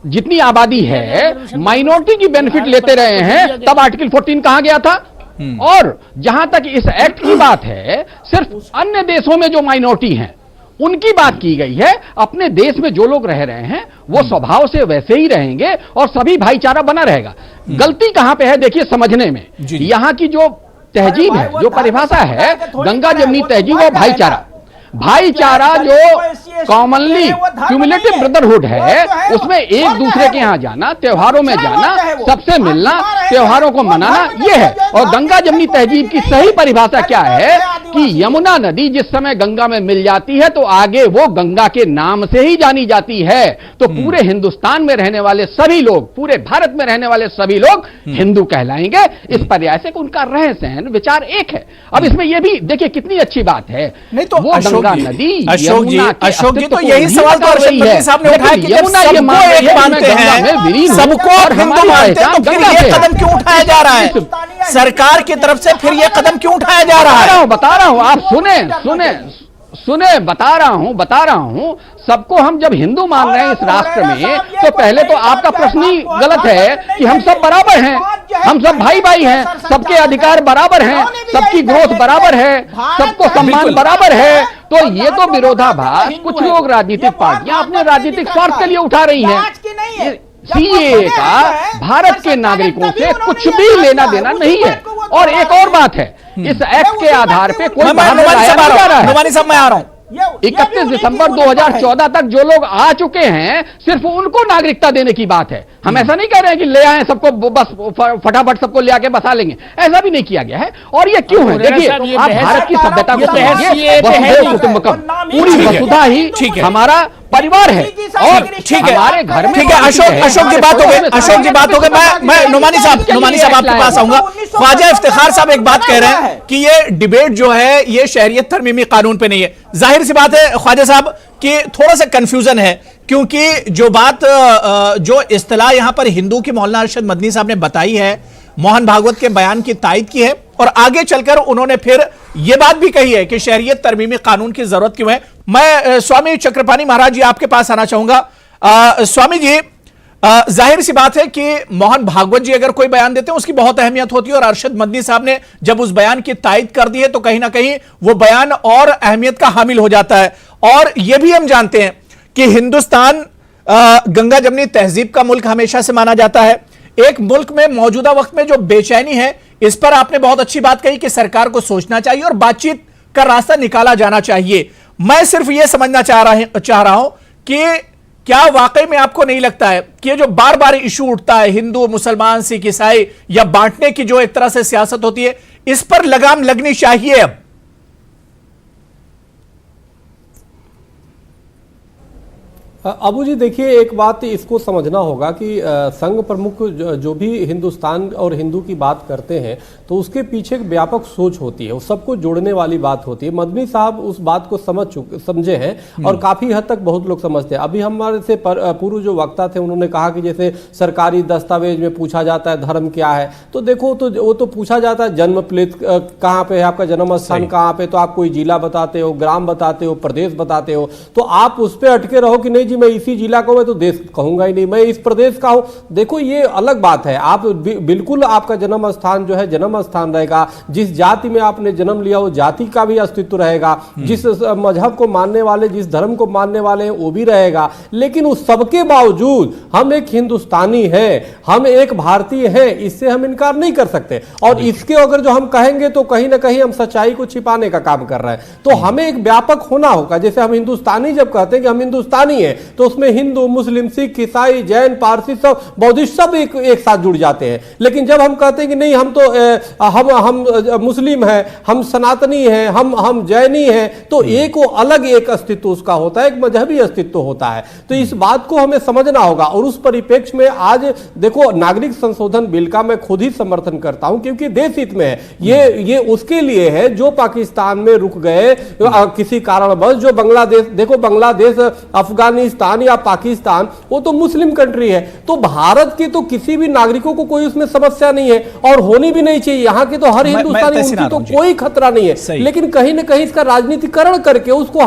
जितनी आबादी है, माइनॉरिटी की बेनिफिट लेते रहे हैं, तब आर्टिकल 14 कहां गया था? और जहां तक इस एक्ट की बात है, सिर्फ अन्य देशों में जो माइनॉरिटी हैं उनकी बात की गई है। अपने देश में जो लोग रह रहे हैं वो स्वभाव से वैसे ही रहेंगे और सभी भाईचारा बना रहेगा। गलती कहां पे है देखिए समझने में। यहां की जो तहजीब है, जो परिभाषा है, गंगा जमनी तहजीब और भाईचारा जो कॉमनली क्यूमुलेटिव ब्रदरहुड है, उसमें एक दूसरे के यहां जाना, त्योहारों में जाना, सबसे मिलना, त्योहारों को मनाना, ये है। और गंगा जमनी तहजीब की सही परिभाषा क्या है कि यमुना नदी जिस समय गंगा में मिल जाती है, तो आगे वो गंगा के नाम से ही जानी जाती है। तो पूरे हिंदुस्तान में रहने वाले सभी लोग, पूरे भारत में रहने वाले सभी लोग हिंदू कहलाएंगे। इस पर्याय से उनका रह सहन विचार एक है। अब इसमें यह भी देखिए कितनी अच्छी बात है, नहीं तो वो गंगा नदी, अशोक जी तो यही सवाल तो अरशद मदनी साहब ने उठाया कि जब सबको एक मानते हैं, सबको हिंदू मानते हैं, तो फिर ये कदम क्यों उठाया जा रहा है सरकार की तरफ से? फिर ये कदम क्यों उठाया जा रहा है? बता रहा हूं, आप सुने, बता रहा हूं। सबको हम जब हिंदू मान रहे हैं इस राष्ट्र में, तो पहले तो आपका प्रश्न ही गलत है कि हम सब बराबर हैं, हम सब भाई भाई हैं, सबके अधिकार बराबर हैं, सबकी ग्रोथ बराबर है, सबको सम्मान बराबर है। तो ये तो विरोधाभास कुछ लोग राजनीतिक पार्टियां अपने राजनीतिक स्वार्थ के लिए उठा रही हैं। सीएए का भारत के नागरिकों से कुछ भी लेना देना नहीं है। और एक और बात है, इस एक्ट के आधार पे कोई बाहर लाया नहीं जा रहा है। नोमानी साहब मैं आ रहा हूं। 31 दिसंबर 2014 तक जो लोग आ चुके हैं, सिर्फ उनको नागरिकता देने की बात है। हम ऐसा नहीं कह रहे हैं कि ले आए सबको, बस फटाफट सबको ले आके बसा लेंगे, ऐसा भी नहीं किया गया है। और ये क्यों है? देखिए, आप भारत की सभ्यता को समझिए, वसुधैव कुटुंबकम, पूरी वसुधा ही हमारा परिवार है। और ठीक है, हमारे घर में ठीक है। अशोक जी बात हो गई। मैं नोमानी साहब आपके पास आऊंगा। ख्वाजा इफ्तिखार साहब एक बात कह रहे हैं कि ये डिबेट जो है ये शहरियत तरमीमी कानून पे नहीं है। जाहिर सी बात है ख्वाजा साहब कि थोड़ा सा कंफ्यूजन है, क्योंकि जो बात जो इस्तिलाह यहां पर हिंदू की मौलाना अरशद मदनी साहब ने बताई है, मोहन भागवत के बयान की तायद की है, और आगे चलकर उन्होंने फिर यह बात भी कही है कि शहरियत तरमीमी कानून की जरूरत क्यों है। मैं स्वामी चक्रपाणी महाराज जी आपके पास आना चाहूंगा। स्वामी जी, जाहिर सी बात है कि मोहन भागवत जी अगर कोई बयान देते हैं उसकी बहुत अहमियत होती है, और अरशद मदनी साहब ने जब उस बयान की तायद कर दी है तो कहीं ना कहीं वो बयान और अहमियत का हामिल हो जाता है। और यह भी हम जानते हैं कि हिंदुस्तान गंगा जमनी तहजीब का मुल्क हमेशा से माना जाता है। एक मुल्क में मौजूदा वक्त में जो बेचैनी है, इस पर आपने बहुत अच्छी बात कही कि सरकार को सोचना चाहिए और बातचीत का रास्ता निकाला जाना चाहिए। मैं सिर्फ यह समझना चाह रहा हूं कि क्या वाकई में आपको नहीं लगता है कि ये जो बार बार इशू उठता है, हिंदू मुसलमान सिख ईसाई या बांटने की जो एक तरह से सियासत होती है, इस पर लगाम लगनी चाहिए अब? अबू जी देखिए, एक बात इसको समझना होगा कि संघ प्रमुख जो भी हिंदुस्तान और हिंदू की बात करते हैं तो उसके पीछे एक व्यापक सोच होती है, वो सबको जोड़ने वाली बात होती है। मदनी साहब उस बात को समझे हैं और काफी हद तक बहुत लोग समझते हैं। अभी हमारे से पूर्व जो वक्ता थे उन्होंने कहा कि जैसे सरकारी दस्तावेज में पूछा जाता है धर्म क्या है, तो देखो तो वो तो पूछा जाता है जन्म प्लेस कहाँ पे है, आपका जन्म स्थान कहाँ पे, तो आप कोई जिला बताते हो, ग्राम बताते हो, प्रदेश बताते हो, तो आप उस पर अटके रहो कि नहीं जी मैं इसी जिला का हूं, मैं तो देश कहूंगा ही नहीं, मैं इस प्रदेश का हूं। देखो ये अलग बात है, आप बिल्कुल आपका जन्म स्थान जो है जन्म स्थान रहेगा, जिस जाति में आपने जन्म लिया वो जाति का भी अस्तित्व रहेगा, जिस मजहब को मानने वाले, जिस धर्म को मानने वाले हैं वो भी रहेगा। लेकिन उस सबके बावजूद हम एक हिंदुस्तानी हैं, हम एक भारतीय हैं, इससे हम इनकार नहीं कर सकते। और इसके अगर जो हम कहेंगे तो कहीं ना कहीं हम सच्चाई को छिपाने का काम कर रहे हैं। तो हमें एक व्यापक होना होगा। जैसे हम हिंदुस्तानी जब कहते हैं कि हम हिंदुस्तानी हैं तो उसमें हिंदू, मुस्लिम, सिख, ईसाई, जैन, पारसी, सब बौद्धिस्ट सब एक साथ जुड़ जाते हैं। लेकिन जब हम कहते हैं कि नहीं हम तो हम मुस्लिम हैं, हम सनातनी हैं, हम जैनी हैं, तो एक वो अलग एक अस्तित्व उसका होता है, एक मजहबी अस्तित्व होता है। तो इस बात को हमें समझना होगा। और उस परिप्रेक्ष्य में आज देखो नागरिक संशोधन बिल का मैं खुद ही समर्थन करता हूं क्योंकि देश हित में है। ये उसके लिए है जो पाकिस्तान में रुक गए किसी कारणवश, जो बांग्लादेश, देखो बांग्लादेश, अफगानिस्तान या पाकिस्तान वो तो मुस्लिम कंट्री है, तो भारत के तो किसी भी नागरिकों को कोई उसमें समस्या नहीं है और होनी भी नहीं चाहिए। यहाँ के तो हर हिंदुस्तानी, उनकी तो कोई खतरा नहीं है। लेकिन कहीं ना कहीं इसका राजनीतिकरण करके उसको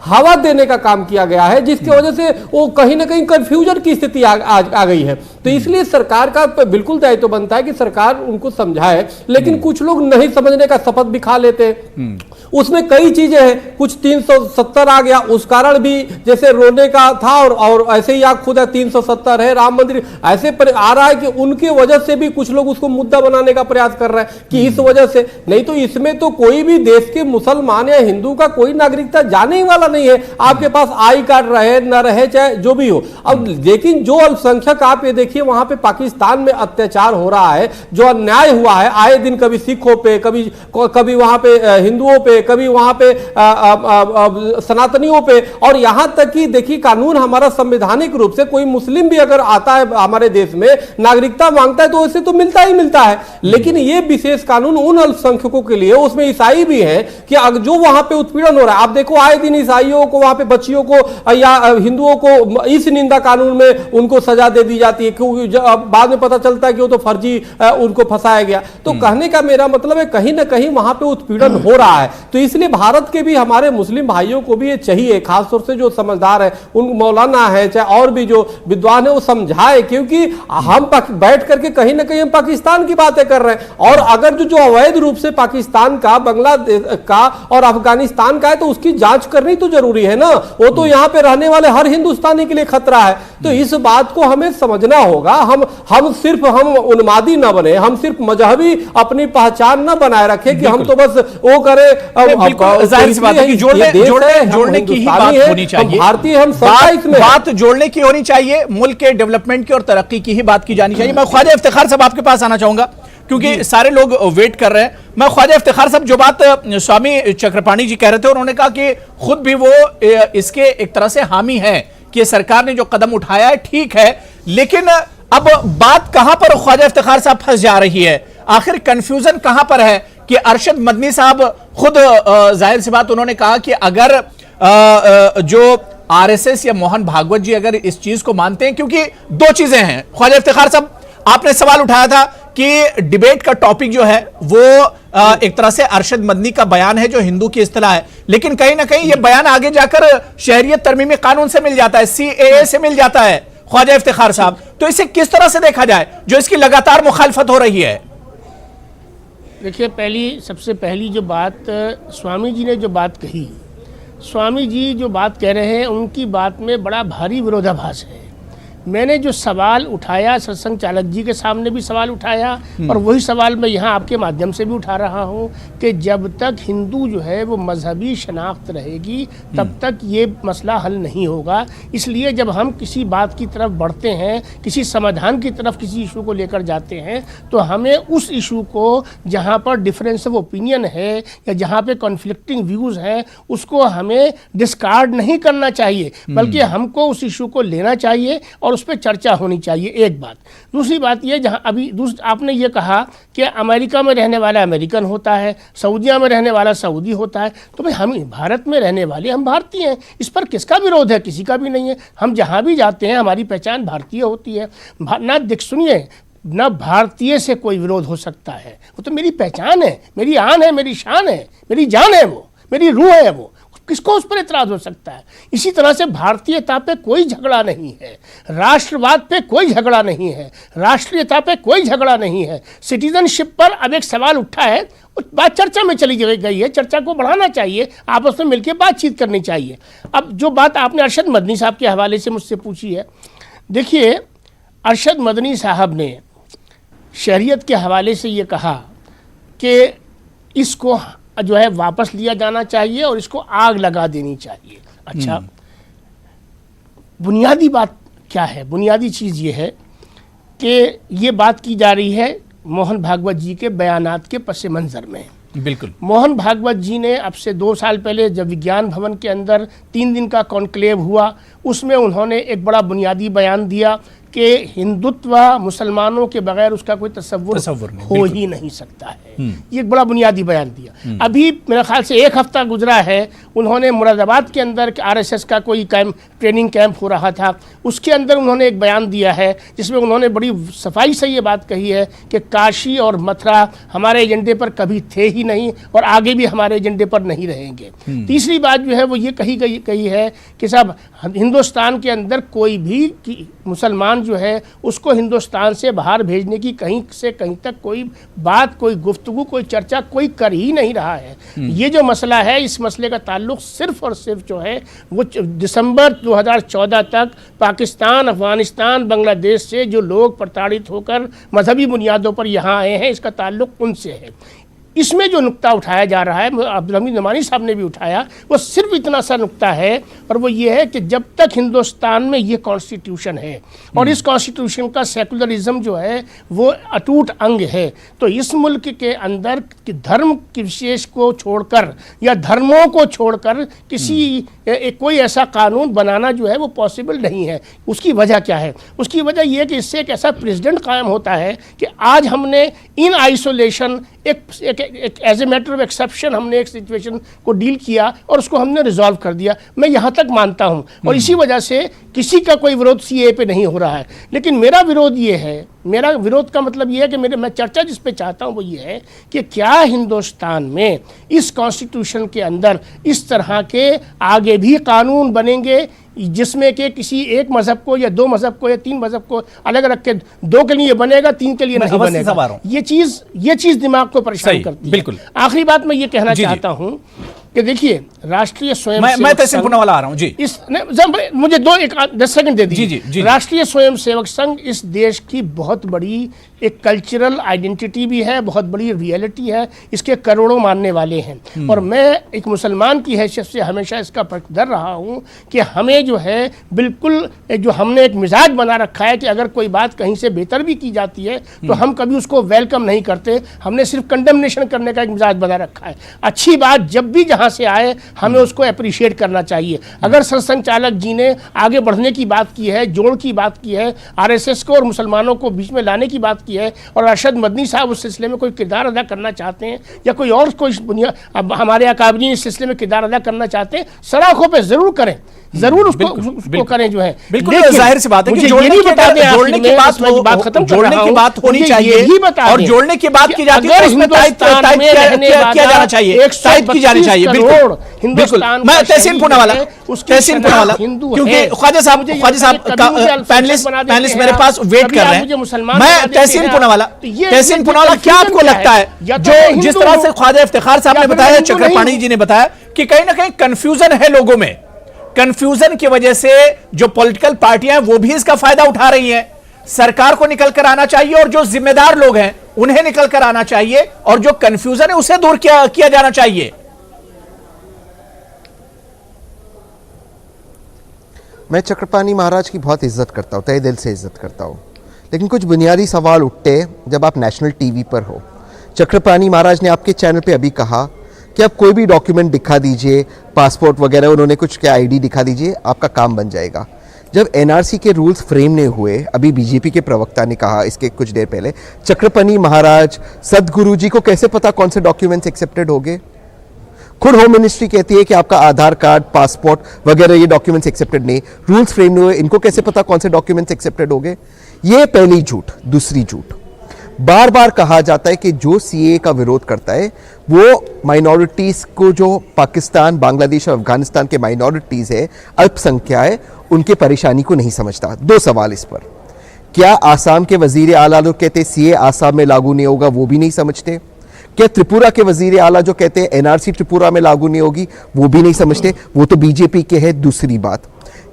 हवा देने का काम किया गया है, जिसकी वजह से वो कहीं ना कहीं कंफ्यूजन की स्थिति आ गई है। तो इसलिए सरकार का बिल्कुल दायित्व बनता है कि सरकार उनको समझाए, लेकिन कुछ लोग नहीं समझने का शपथ भी खा लेते हैं। उसमें कई चीजें हैं, कुछ 370 आ गया, उस कारण भी जैसे रोने का था और ऐसे ही आप खुद 370 है, राम मंदिर ऐसे पर आ रहा है कि उनके वजह से भी कुछ लोग उसको मुद्दा बनाने का प्रयास कर रहे हैं कि इस वजह से। नहीं तो इसमें तो कोई भी देश के मुसलमान या हिंदू का कोई नागरिकता जाने ही वाला नहीं है। आपके पास आई कार्ड रहे न रहे, चाहे जो भी हो। अब लेकिन जो अल्पसंख्यक, आप ये देखिए वहां पे पाकिस्तान में अत्याचार हो रहा है, जो अन्याय हुआ है आए दिन, कभी सिखों पे, कभी वहां पे हिंदुओं पे, कभी वहां पे सनातनियों पे, और यहां तक कि देखिए कानून हमारा संवैधानिक रूप से कोई मुस्लिम भी अगर आता है हमारे देश में नागरिकता मांगता है तो उसे तो मिलता ही मिलता है। लेकिन ये विशेष कानून उन अल्पसंख्यकों के लिए, उसमें ईसाई भी है कि जो वहां पे उत्पीड़न हो रहा है, आप देखो आए दिन ईसाइयों को, वहां पे बच्चियों को या हिंदुओं को इस निंदा कानून में उनको सजा दे दी जाती है, क्योंकि बाद में पता चलता है कि वो तो फर्जी उनको फंसाया गया। तो कहने का मेरा मतलब है कहीं ना कहीं वहां पे उत्पीड़न हो रहा है। तो इसलिए भारत के भी हमारे मुस्लिम भाइयों को भी ये चाहिए, खासतौर से जो समझदार है, उन मौलाना है चाहे और भी जो विद्वान है, वो समझाए, क्योंकि हम बैठ करके कहीं ना कहीं हम पाकिस्तान की बातें कर रहे हैं। और अगर जो अवैध रूप से पाकिस्तान का, बांग्लादेश का और अफगानिस्तान का है तो उसकी जांच करनी तो जरूरी है ना। वो तो यहाँ पे रहने वाले हर हिंदुस्तानी के लिए खतरा है। तो इस बात को हमें समझना होगा। हम सिर्फ उन्मादी न बने, हम सिर्फ मजहबी अपनी पहचान न बनाए रखे कि हम तो बस वो करें। जाहिर सी बात है कि जोड़ने की ही बात होनी चाहिए। भारतीय हम बात जोड़ने की होनी चाहिए, मुल्क के डेवलपमेंट की और तरक्की की ही बात की जानी चाहिए। मैं ख्वाजा इफ्तिखार साहब आपके पास आना चाहूंगा क्योंकि सारे लोग वेट कर रहे हैं। मैं ख्वाजा इफ्तिखार साहब, जो बात स्वामी चक्रपाणी जी कह रहे थे, उन्होंने कहा कि खुद भी वो इसके एक तरह से हामी है कि सरकार ने जो कदम उठाया है ठीक है, लेकिन अब बात कहां पर ख्वाजा इफ्तिखार साहब फंस जा रही है? आखिर कंफ्यूजन कहां पर है कि अरशद मदनी साहब खुद जाहिर सी बात उन्होंने कहा कि अगर जो आरएसएस या मोहन भागवत जी अगर इस चीज को मानते हैं, क्योंकि दो चीजें हैं ख्वाजा इफ्तिखार साहब, आपने सवाल उठाया था कि डिबेट का टॉपिक जो है वो एक तरह से अरशद मदनी का बयान है जो हिंदू की इस्तिलाह है, लेकिन कहीं ना कहीं ये बयान आगे जाकर शहरियत तरमीमी कानून से मिल जाता है, सीएए से मिल जाता है। ख्वाजा इफ्तिखार साहब, तो इसे किस तरह से देखा जाए जो इसकी लगातार मुखालफत हो रही है? देखिए, सबसे पहली जो बात स्वामी जी ने जो बात कही, स्वामी जी जो बात कह रहे हैं उनकी बात में बड़ा भारी विरोधाभास है। मैंने जो सवाल उठाया सत्संग चालक जी के सामने भी सवाल उठाया और वही सवाल मैं यहाँ आपके माध्यम से भी उठा रहा हूँ कि जब तक हिंदू जो है वो मजहबी शनाख्त रहेगी तब तक ये मसला हल नहीं होगा। इसलिए जब हम किसी बात की तरफ बढ़ते हैं, किसी समाधान की तरफ किसी इशू को लेकर जाते हैं, तो हमें उस इशू को जहाँ पर डिफरेंस ऑफ ओपिनियन है या जहाँ पे कॉन्फ्लिक्टिंग व्यूज़ हैं उसको हमें डिस्कार्ड नहीं करना चाहिए, बल्कि हमको उस इशू को लेना चाहिए और उस पर चर्चा होनी चाहिए। एक बात। दूसरी बात ये, जहाँ अभी आपने ये कहा कि अमेरिका में रहने वाला अमेरिकन होता है, सऊदीया में रहने वाला सऊदी होता है, तो भाई हम भारत में रहने वाले हम भारतीय हैं, इस पर किसका विरोध है? किसी का भी नहीं है। हम जहाँ भी जाते हैं हमारी पहचान भारतीय होती है ना। सुनिए, न भारतीय से कोई विरोध हो सकता है, वो तो मेरी पहचान है, मेरी आन है, मेरी शान है, मेरी जान है, वो मेरी रूह है, वो किसको उस पर इतराज हो सकता है? इसी तरह से भारतीयता पे कोई झगड़ा नहीं है, राष्ट्रवाद पे कोई झगड़ा नहीं है, राष्ट्रीयता पे कोई झगड़ा नहीं है। सिटीजनशिप पर अब एक सवाल उठा है, बात चर्चा में चली गई है, चर्चा को बढ़ाना चाहिए, आपस में मिलकर बातचीत करनी चाहिए। अब जो बात आपने अरशद मदनी साहब के हवाले से मुझसे पूछी है, देखिए अरशद मदनी साहब ने शरीयत के हवाले से ये कहा कि इसको जो है वापस लिया जाना चाहिए और इसको आग लगा देनी चाहिए। अच्छा, बुनियादी बात क्या है? बुनियादी चीज़ ये है कि ये बात की जा रही है मोहन भागवत जी के बयानात के पस मंज़र में। बिल्कुल, मोहन भागवत जी ने अब से 2 साल पहले जब विज्ञान भवन के अंदर 3 दिन का कॉन्क्लेव हुआ, उसमें उन्होंने एक बड़ा बुनियादी बयान दिया कि हिंदुत्व मुसलमानों के बगैर उसका कोई तसव्वुर हो ही नहीं सकता है। ये एक बड़ा बुनियादी बयान दिया। अभी मेरे ख्याल से 1 हफ्ता गुजरा है, उन्होंने मुरादाबाद के अंदर आरएसएस का कोई ट्रेनिंग कैंप हो रहा था, उसके अंदर उन्होंने एक बयान दिया है जिसमें उन्होंने बड़ी सफाई से ये बात कही है कि काशी और मथुरा हमारे एजेंडे पर कभी थे ही नहीं और आगे भी हमारे एजेंडे पर नहीं रहेंगे। तीसरी बात जो है वो ये कही है कि साहब हिंदुस्तान के अंदर कोई भी मुसलमान जो है उसको हिंदुस्तान से बाहर भेजने की कहीं से कहीं तक कोई बात, कोई गुफ्तगू, कोई चर्चा कोई कर ही नहीं रहा है। ये जो मसला है, इस मसले का ताल्लुक सिर्फ और सिर्फ जो है वो दिसंबर 2014 तक पाकिस्तान, अफगानिस्तान, बांग्लादेश से जो लोग प्रताड़ित होकर मजहबी बुनियादों पर यहाँ आए हैं, इसका ताल्लुक उनसे है। इसमें जो नुक्ता उठाया जा रहा है, अब्दुल हमीद नमानी साहब ने भी उठाया, वो सिर्फ इतना सा नुक्ता है और वो ये है कि जब तक हिंदुस्तान में ये कॉन्स्टिट्यूशन है और इस कॉन्स्टिट्यूशन का सेकुलरिज्म जो है वो अटूट अंग है, तो इस मुल्क के अंदर धर्म के विशेष को छोड़कर या धर्मों को छोड़कर कोई ऐसा कानून बनाना जो है वो पॉसिबल नहीं है। उसकी वजह क्या है? उसकी वजह यह है कि इससे एक ऐसा प्रेसिडेंट कायम होता है कि आज हमने इन आइसोलेशन एक as a matter of exception हमने एक सिचुएशन को डील किया और उसको हमने रिजॉल्व कर दिया। मैं यहाँ तक मानता हूँ और इसी वजह से किसी का कोई विरोध सीए पे नहीं हो रहा है। लेकिन मेरा विरोध ये है, मेरा विरोध का मतलब ये है कि मैं चर्चा जिस पे चाहता हूँ वो ये है कि क्या हिंदुस्तान में इस कॉन्स्टिट्यूशन के अंदर इस तरह के आगे भी कानून बनेंगे जिसमें कि किसी एक मजहब को या 2 मजहब को या 3 मजहब को अलग रख के 2 के लिए बनेगा, 3 के लिए नहीं बनेगा। ये चीज दिमाग को परेशान करती है। बिल्कुल। आखिरी बात मैं ये कहना चाहता हूं कि देखिए राष्ट्रीय स्वयं मैं तहसीन पुनावाला आ रहा हूं जी। मुझे 10 सेकंड दे दीजिए। राष्ट्रीय स्वयंसेवक संघ इस देश की बहुत बड़ी एक कल्चरल आइडेंटिटी भी है, बहुत बड़ी रियलिटी है, इसके करोड़ों मानने वाले हैं और मैं एक मुसलमान की हैसियत से हमेशा इसका पक्षधर रहा हूं कि हमें जो है बिल्कुल जो हमने एक मिजाज बना रखा है कि अगर कोई बात कहीं से बेहतर भी की जाती है तो हम कभी उसको वेलकम नहीं करते, हमने सिर्फ कंडेमनेशन करने का एक मिजाज बना रखा है। अच्छी बात जब भी जहां से आए हमें उसको अप्रिशिएट करना चाहिए। अगर सरसंघ चालक जी ने आगे बढ़ने की बात की है, जोड़ की बात की है, आरएसएस को और मुसलमानों को बीच में लाने की बात की है और अरशद मदनी साहब उस सिलसिले में कोई किरदार अदा करना चाहते हैं या कोई और हमारे अकाबरीन इस सिलसिले में किरदार अदा करना चाहते हैं, सराखों पर जरूर करें, जरूर उसको करें जो है। बिल्कुल जाहिर सी बात है कि जोड़ने की बात होनी चाहिए और जोड़ने की बात की जाती है, उसमें किया जाना चाहिए, तायद की जानी चाहिए। बिल्कुल, मैं तहसीन पुनावाला क्योंकि ख्वाजा साहब पैनलिस्ट मेरे पास वेट कर रहे हैं। मैं तहसीन पुनावाला क्या आपको लगता है जो जिस तरह से ख्वाजा इफ्तिखार साहब ने बताया, चक्रपाणी जी ने बताया कि कहीं ना कहीं कंफ्यूजन है लोगों में, कंफ्यूजन की वजह से जो पॉलिटिकल पार्टियां हैं वो भी इसका फायदा उठा रही हैं। सरकार को निकल कर आना चाहिए और जो जिम्मेदार लोग हैं उन्हें निकल कर आना चाहिए और जो कंफ्यूजन है उसे दूर किया जाना चाहिए। मैं चक्रपाणी महाराज की बहुत इज्जत करता हूँ, तहे दिल से इज्जत करता हूँ, लेकिन कुछ बुनियादी सवाल उठते हैं जब आप नेशनल टीवी पर हो। चक्रपाणी महाराज ने आपके चैनल पे अभी कहा कि आप कोई भी डॉक्यूमेंट दिखा दीजिए, पासपोर्ट वगैरह, उन्होंने कुछ क्या आईडी दिखा दीजिए, आपका काम बन जाएगा। जब एनआरसी के रूल्स फ्रेम नहीं हुए, अभी बीजेपी के प्रवक्ता ने कहा इसके कुछ देर पहले, चक्रपाणी महाराज सदगुरु जी को कैसे पता कौन से डॉक्यूमेंट्स एक्सेप्टेड होंगे? खुद होम मिनिस्ट्री कहती है कि आपका आधार कार्ड, पासपोर्ट वगैरह ये डॉक्यूमेंट्स एक्सेप्टेड नहीं, रूल्स फ्रेम नहीं हुए, इनको कैसे पता कौन से डॉक्यूमेंट्स एक्सेप्टेड होंगे? ये पहली झूठ। दूसरी झूठ, बार बार कहा जाता है कि जो सीए का विरोध करता है वो माइनॉरिटीज को, जो पाकिस्तान, बांग्लादेश और अफगानिस्तान के माइनॉरिटीज है, अल्पसंख्या है, उनके परेशानी को नहीं समझता। दो सवाल इस पर, क्या आसाम के वजीर आला लोग कहते सीए आसाम में लागू नहीं होगा, वो भी नहीं समझते? क्या त्रिपुरा के वजीर आला जो कहते हैं एनआरसी त्रिपुरा में लागू नहीं होगी, वो भी नहीं समझते? वो तो बीजेपी के है। दूसरी बात,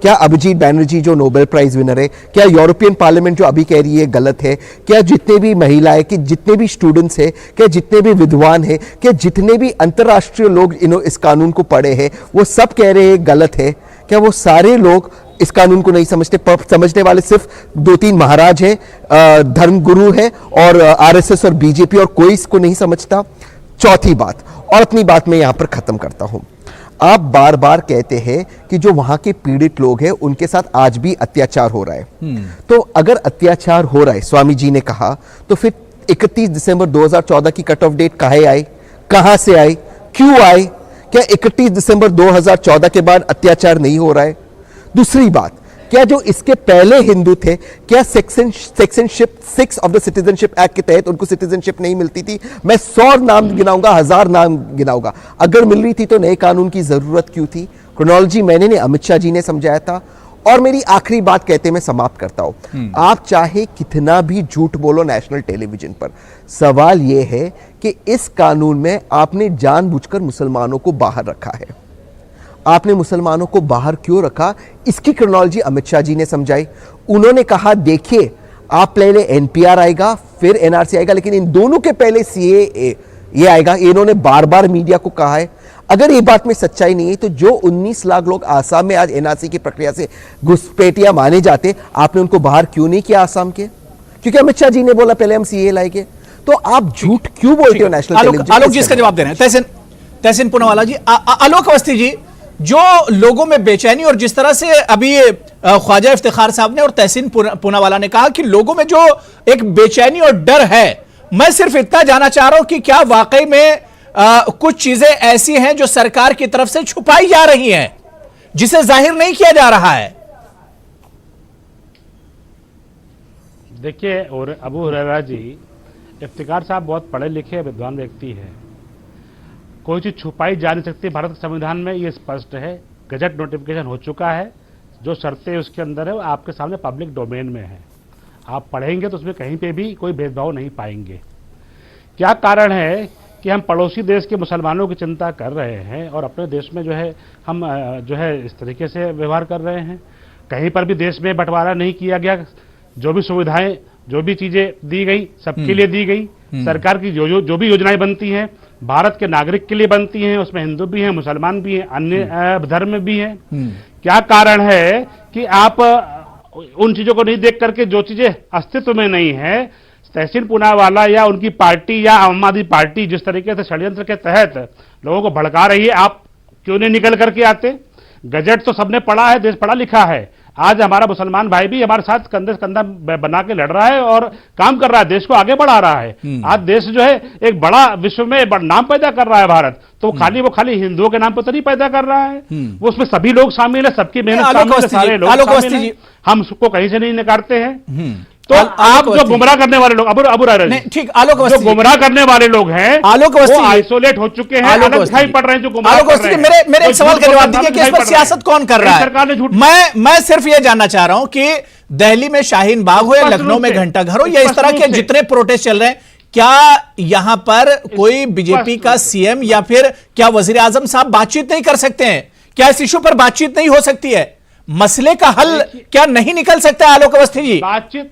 क्या अभिजीत बैनर्जी जो नोबेल प्राइज विनर है, क्या यूरोपियन पार्लियामेंट जो अभी कह रही है गलत है, क्या जितने भी महिलाएं, कि जितने भी स्टूडेंट्स हैं, क्या जितने भी विद्वान हैं, क्या जितने भी अंतर्राष्ट्रीय लोग इस कानून को पढ़े हैं, वो सब कह रहे हैं गलत है? क्या वो सारे लोग इस कानून को नहीं समझते? समझने वाले सिर्फ 2-3 महाराज हैं, धर्मगुरु है और आरएसएस और बीजेपी, और कोई इसको नहीं समझता। चौथी बात, और अपनी बात में यहां पर खत्म करता हूं, आप बार बार कहते हैं कि जो वहां के पीड़ित लोग हैं उनके साथ आज भी अत्याचार हो रहा है। तो अगर अत्याचार हो रहा है, स्वामी जी ने कहा, तो फिर 31 दिसंबर 2014 की कट ऑफ डेट काहे आई, कहां से आई, क्यों आई? क्या 31 दिसंबर 2014 के बाद अत्याचार नहीं हो रहा है? दूसरी बात, क्या जो इसके पहले हिंदू थे, क्या सेक्शनशिप 6 ऑफ द सिटीजनशिप एक्ट के तहत उनको सिटीजनशिप नहीं मिलती थी? मैं 100 नाम गिनाऊंगा, 1000 नाम गिनाऊंगा। अगर मिल रही थी तो नए कानून की जरूरत क्यों थी? क्रोनोलॉजी मैंने नहीं, अमित शाह जी ने समझाया था। और मेरी आखिरी बात कहते मैं समाप्त करता हूं, आप चाहे कितना भी झूठ बोलो नेशनल टेलीविजन पर, सवाल यह है कि इस कानून में आपने जानबूझकर मुसलमानों को बाहर रखा है। आपने मुसलमानों को बाहर क्यों रखा, इसकी क्रोनोलॉजी अमित शाह जी ने समझाई। उन्होंने कहा देखिए, आप पहले एनपीआर आएगा, फिर एनआरसी आएगा, लेकिन इन दोनों के पहले सीए ये आएगा। इन्होंने बार बार मीडिया को कहा है। अगर ये बात में सच्चाई नहीं है तो जो 19 लाख लोग आसाम में आज एनआरसी की प्रक्रिया से घुसपैठिया माने जाते, आपने उनको बाहर क्यों नहीं किया आसाम के? क्योंकि अमित शाह जी ने बोला पहले हम सीए लाएंगे। तो आप झूठ क्यों बोलते हो नेशनल टेलीविजन? आलोक जी इसका जवाब दे रहे हैं। तहसीन पूनावाला जी, आलोक अवस्थी जी, जो लोगों में बेचैनी, और जिस तरह से अभी ख्वाजा इफ्तिखार साहब ने और तहसीन पूनावाला ने कहा कि लोगों में जो एक बेचैनी और डर है, मैं सिर्फ इतना जानना चाह रहा हूं कि क्या वाकई में कुछ चीजें ऐसी हैं जो सरकार की तरफ से छुपाई जा रही हैं, जिसे जाहिर नहीं किया जा रहा है? देखिए, और अबू हुरैरा जी, इफ्तिखार साहब बहुत पढ़े लिखे विद्वान व्यक्ति हैं। कोई चीज छुपाई जा नहीं सकती। भारत के संविधान में ये स्पष्ट है, गजट नोटिफिकेशन हो चुका है, जो शर्तें उसके अंदर है वो आपके सामने पब्लिक डोमेन में है। आप पढ़ेंगे तो उसमें कहीं पे भी कोई भेदभाव नहीं पाएंगे। क्या कारण है कि हम पड़ोसी देश के मुसलमानों की चिंता कर रहे हैं और अपने देश में जो है हम जो है इस तरीके से व्यवहार कर रहे हैं? कहीं पर भी देश में बंटवारा नहीं किया गया। जो भी सुविधाएं, जो भी चीजें दी गई, सबके लिए दी गई। सरकार की जो भी योजनाएं बनती हैं भारत के नागरिक के लिए बनती हैं, उसमें हिंदू भी हैं, मुसलमान भी हैं, अन्य धर्म भी हैं। क्या कारण है कि आप उन चीजों को नहीं देख करके जो चीजें अस्तित्व में नहीं है, तहसीन पूनावाला या उनकी पार्टी या आम आदमी पार्टी जिस तरीके से षड्यंत्र के तहत लोगों को भड़का रही है, आप क्यों नहीं निकल करके आते? गजट तो सबने पढ़ा है, देश पढ़ा लिखा है। आज हमारा मुसलमान भाई भी हमारे साथ कंधे से कंधा बना के लड़ रहा है और काम कर रहा है, देश को आगे बढ़ा रहा है। आज देश जो है एक बड़ा विश्व में नाम पैदा कर रहा है भारत। तो वो खाली हिंदुओं के नाम पर तो नहीं पैदा कर रहा है, वो उसमें सभी लोग शामिल है, सबकी मेहनत शामिल है, सारे लोग शामिल हैं। हम उसको कहीं से नहीं नकारते हैं। तो आप जो गुमराह करने वाले लोग, अबू राय जी, ठीक, आलोक अवस्थी, जो गुमराह करने वाले लोग हैं, आलोक अवस्थी, वो आइसोलेट हो चुके हैं, अलग दिखाई पड़ रहे हैं। जो गुमराह आलोक अवस्थी, मेरे एक सवाल का जवाब दीजिए कि इस पर सियासत कौन कर रहा है? सरकार ने झूठ। मैं सिर्फ ये जानना चाह रहा हूं कि दिल्ली में शाहीन बाग हो या लखनऊ में घंटा घर हो या इस तरह के जितने प्रोटेस्ट चल रहे हैं, क्या यहां पर कोई बीजेपी का सीएम या फिर क्या वजीर आजम साहब बातचीत नहीं कर सकते हैं? क्या इस इशू पर बातचीत नहीं हो सकती है? मसले का हल क्या नहीं निकल सकता है आलोक अवस्थी जी? बातचीत,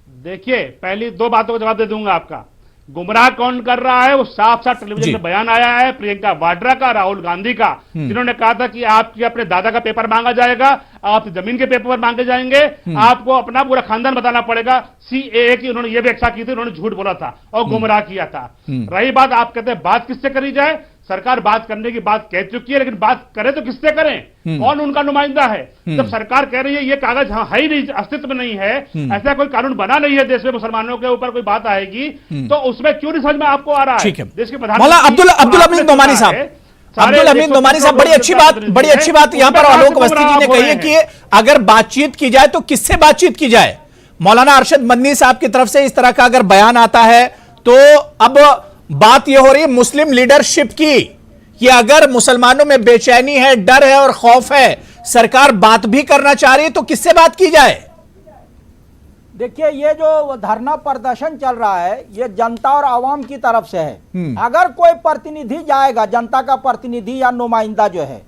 देखिए पहली दो बातों का जवाब दे दूंगा आपका। गुमराह कौन कर रहा है, वो साफ साफ टेलीविजन में बयान आया है प्रियंका वाड्रा का, राहुल गांधी का, जिन्होंने कहा था कि आपकी अपने दादा का पेपर मांगा जाएगा, आप जमीन के पेपर मांगे जाएंगे, आपको अपना पूरा खानदान बताना पड़ेगा। सीएए की उन्होंने ये व्याख्या की थी, उन्होंने झूठ बोला था और गुमराह किया था। रही बात, आप कहते हैं बात किससे करी जाए, सरकार बात करने की बात कह चुकी है, लेकिन बात करे तो किससे करें, कौन उनका नुमाइंदा है? जब सरकार कह रही है ये कागज है ही नहीं, अस्तित्व में नहीं है, ऐसा कोई कानून बना नहीं है देश में, मुसलमानों के ऊपर कोई बात आएगी तो उसमें क्यों नहीं समझ में आपको आ रहा है? देश के प्रधानमंत्री अब्दुल हमीद नोमानी साहब, बड़ी अच्छी बात यहां पर आलोक अवस्थी जी ने कही है कि अगर बातचीत की जाए तो किससे बातचीत की जाए। मौलाना अरशद मदनी साहब की तरफ से इस तरह का अगर बयान आता है तो अब बात यह हो रही है मुस्लिम लीडरशिप की कि अगर मुसलमानों में बेचैनी है, डर है और खौफ है, सरकार बात भी करना चाह रही है तो किससे बात की जाए? देखिए, ये जो धरना प्रदर्शन चल रहा है ये जनता और आवाम की तरफ से है। अगर कोई प्रतिनिधि जाएगा, जनता का प्रतिनिधि या नुमाइंदा जो है,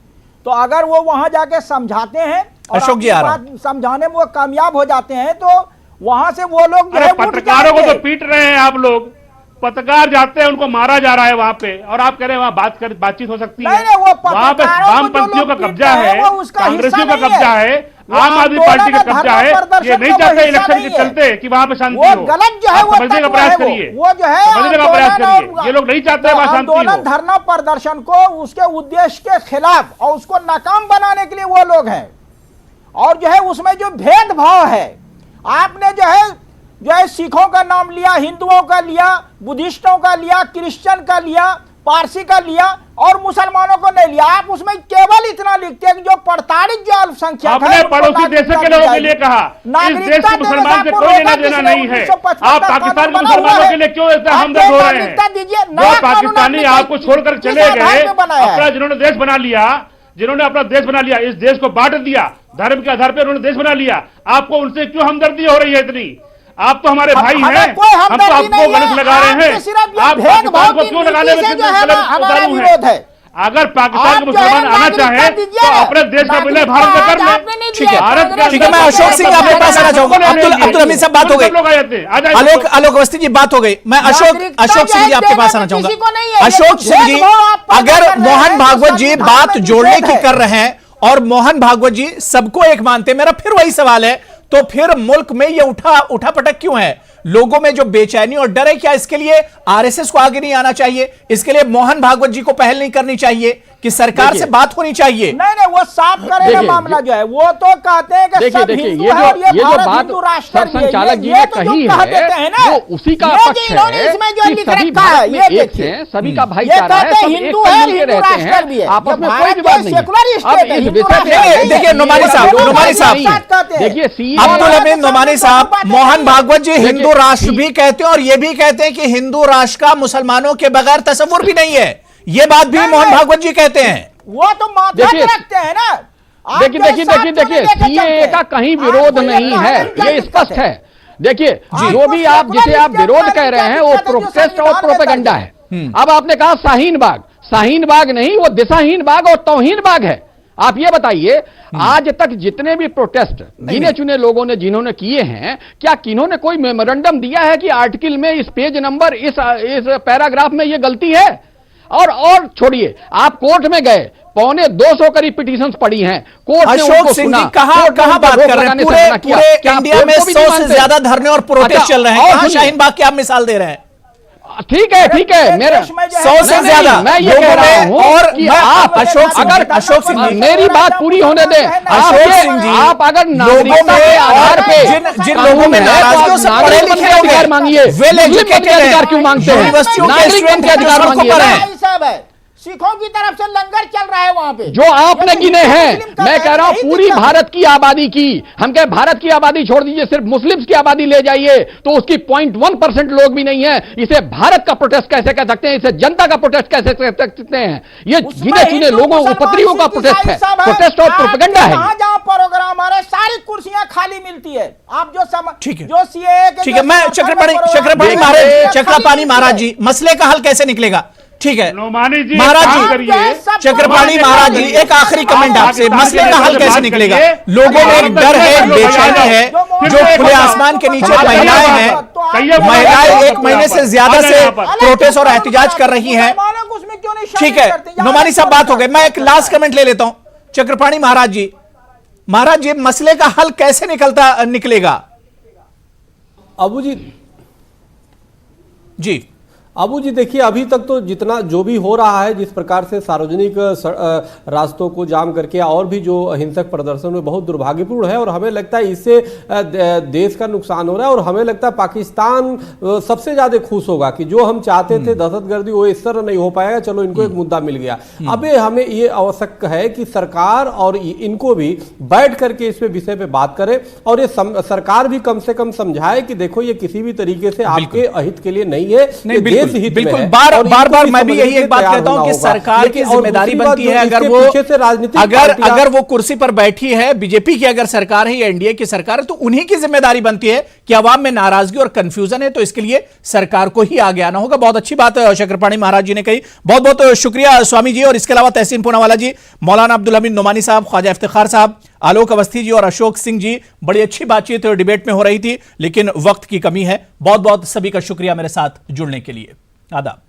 तो अगर वो वहां जाके समझाते हैं और अशोक जी बात समझाने में वो कामयाब हो जाते हैं तो वहां से वो लोग जो है पत्रकारों को तो पीट रहे हैं आप लोग, पत्रकार जाते हैं उनको मारा जा रहा है वहां पे, और आप कह रहे हैं वहां बातचीत हो सकती है? वहां पे वामपंथियों का कब्जा है, कांग्रेसियों का कब्जा है, आम आदमी पार्टी का कब्जा है। ये नहीं चाहते इलेक्शन के चलते कि वहां पे शांति हो। गलत जो है वो समझने का प्रयास करिए, वो जो है समझने का प्रयास करिए। ये लोग नहीं चाहते वहां शांति हो। धरना प्रदर्शन को उसके उद्देश्य के खिलाफ और उसको नाकाम बनाने के लिए वो लोग हैं, और जो है उसमें जो भेदभाव है, आपने जो है सिखों का नाम लिया, हिंदुओं का लिया, बुद्धिस्टों का लिया, क्रिश्चियन का लिया, पारसी का लिया और मुसलमानों को नहीं लिया। आप उसमें केवल इतना लिखते हैं कि जो प्रताड़ित जो अल्पसंख्यक है, पड़ोसी देशों के लोगों के लिए कहा, इस देश के मुसलमान से कोई लेना देना नहीं है। आप पाकिस्तान के मुसलमानों के लिए क्यों ऐसा हमदर्द हो रहे हैं? वो पाकिस्तानी आपको छोड़कर चले गए, अपना जिन्होंने देश बना लिया, जिन्होंने अपना देश बना लिया, इस देश को बांट दिया, धर्म के आधार पर उन्होंने देश बना लिया, आपको उनसे क्यों हमदर्दी हो रही है इतनी? आप तो हमारे भाई हैं, हम तो आपको गलत लगा रहे हैं। आप पाकिस्तान को क्यों लगाने में विरोध है? अगर पाकिस्तान के मुसलमान आना चाहे तो अपने देश का विलय भारत में कर ले। ठीक है, मैं अशोक सिंह आपके पास आना चाहूंगा। अब्दुल हमीद साहब, बात हो गई। आलोक अवस्थी जी, बात हो गई। मैं अशोक सिंह जी आपके पास आना चाहूंगा। अशोक सिंह जी, अगर मोहन भागवत जी बात जोड़ने की कर रहे हैं और मोहन भागवत जी सबको एक मानते हैं, मेरा फिर वही सवाल है, तो फिर मुल्क में ये उठापटक क्यों है? लोगों में जो बेचैनी और डर है, क्या इसके लिए आरएसएस को आगे नहीं आना चाहिए? इसके लिए मोहन भागवत जी को पहल नहीं करनी चाहिए कि सरकार से बात होनी चाहिए? नहीं, वो साफ करेगा मामला जो है। वो तो कहते हैं कि सब हिंदू है और ये भारत हिंदू राष्ट्र है। संचालक जी ने कही है वो उसी का पक्ष है कि सभी भारत में एक हैं, सभी का भाईचारा है, सब एक मिलकर रहते हैं, आपस में कोई विवाद नहीं है। अब इस विषय पे देखिए नोमानी साहब, देखिए अब्दुल हमीद नोमानी साहब, मोहन भागवत जी हिंदू राष्ट्र भी कहते हैं और ये भी कहते हैं कि हिंदू राष्ट्र का मुसलमानों के बगैर तस्वुर भी नहीं है। ये बात भी मोहन भागवत जी कहते हैं। वो तो माथा पे रखते हैं ना। देखिए सीएए का कहीं विरोध नहीं है, ये स्पष्ट है। देखिए जो भी आप जिसे आप विरोध कह रहे हैं वो प्रोटेस्ट और प्रोपेगेंडा है। अब आपने कहा शाहीन बाग नहीं, वो दिशाहीन बाग और तौहीन बाग है। आप ये बताइए, आज तक जितने भी प्रोटेस्ट गिने चुने लोगों ने जिन्होंने किए हैं, क्या किन्होंने कोई मेमोरेंडम दिया है कि आर्टिकल में इस पेज नंबर इस पैराग्राफ में ये गलती है? और छोड़िए, आप कोर्ट में गए, 250 करीब पिटीशंस पड़ी हैं, कोर्ट ने उनको सुना। कहां बात कर रहे हैं? पूरे इंडिया में 100 से ज्यादा धरने और प्रोटेस्ट चल रहे हैं, कहां शाहीन बाग की आप मिसाल दे रहे हैं? ठीक है, मेरा 100 से ज्यादा मैं ये कह रहा हूं और कि आप अशोक सिंह जी, मेरी बात पूरी होने दें। अशोक सिंह जी, आप अगर नागरिकता के आधार पे जिन लोगों में नाराजगियों से पढ़े लिखे अधिकार मांगिए, वेल एजुकेटेड अधिकार क्यों मांगते हैं? नागरिकता के अधिकार मांगिए। सिखों की तरफ से लंगर चल रहा है वहां पे, जो आपने गिने हैं। मैं कह रहा हूं पूरी भारत की आबादी की, हम कह भारत की आबादी छोड़ दीजिए, सिर्फ मुस्लिम्स की आबादी ले जाइए तो उसकी 0.1% लोग भी नहीं है। इसे भारत का प्रोटेस्ट कैसे कह सकते हैं? इसे जनता का प्रोटेस्ट कैसे कह सकते हैं? ये गिने चुने लोगों उपद्रवियों का प्रोटेस्ट है, प्रोटेस्ट और प्रोपेगेंडा है। जहां प्रोग्राम आ रहे सारी कुर्सियां खाली मिलती है। आप जो सीएए, ठीक है, मैं चक्रपाणी महाराज जी, मसले का हल कैसे निकलेगा? ठीक है नोमानी जी महाराज काम जी, करिए। चक्रपाणी महाराज जी, एक आखिरी कमेंट आपसे, मसले का हल कैसे निकलेगा? लोगों में एक डर है, बेचैनी है, जो खुले आसमान के नीचे महिलाएं हैं, महिलाएं 1 महीने से ज्यादा से प्रोटेस्ट और एहतजाज कर रही हैं। ठीक है नोमानी साहब, बात हो गई, मैं एक लास्ट कमेंट ले लेता हूं चक्रपाणी महाराज जी। महाराज जी, मसले का हल कैसे निकलेगा? अबू जी अबू जी देखिए, अभी तक तो जितना जो भी हो रहा है, जिस प्रकार से सार्वजनिक रास्तों को जाम करके और भी जो हिंसक प्रदर्शन में बहुत दुर्भाग्यपूर्ण है, और हमें लगता है इससे देश का नुकसान हो रहा है। और हमें लगता है पाकिस्तान सबसे ज्यादा खुश होगा कि जो हम चाहते थे दहशतगर्दी वो इस तरह नहीं हो पाएगा, चलो इनको एक मुद्दा मिल गया। अबे हमें ये आवश्यक है कि सरकार और इनको भी बैठ करके इस विषय पे बात करे, और ये सरकार भी कम से कम समझाए कि देखो ये किसी भी तरीके से आपके अहित के लिए नहीं है, बिल्कुल बार मैं भी यही एक बात कहता हूं कि सरकार की जिम्मेदारी बनती है, अगर वो कुर्सी पर बैठी है, बीजेपी की अगर सरकार है या एनडीए की सरकार है, तो उन्हीं की जिम्मेदारी बनती है कि अवाम में नाराजगी और कंफ्यूजन है, तो इसके लिए सरकार को ही आगे आना होगा। बहुत अच्छी बात चक्रपाणी महाराज जी ने कही, बहुत बहुत शुक्रिया स्वामी जी। और इसके अलावा तहसीन पूनावाला जी, मौलाना अब्दुल हमीद नोमानी साहब, ख्वाजा इफ्तिखार साहब, आलोक अवस्थी जी और अशोक सिंह जी, बड़ी अच्छी बातचीत डिबेट में हो रही थी, लेकिन वक्त की कमी है। बहुत बहुत सभी का शुक्रिया मेरे साथ जुड़ने के लिए। आदाब।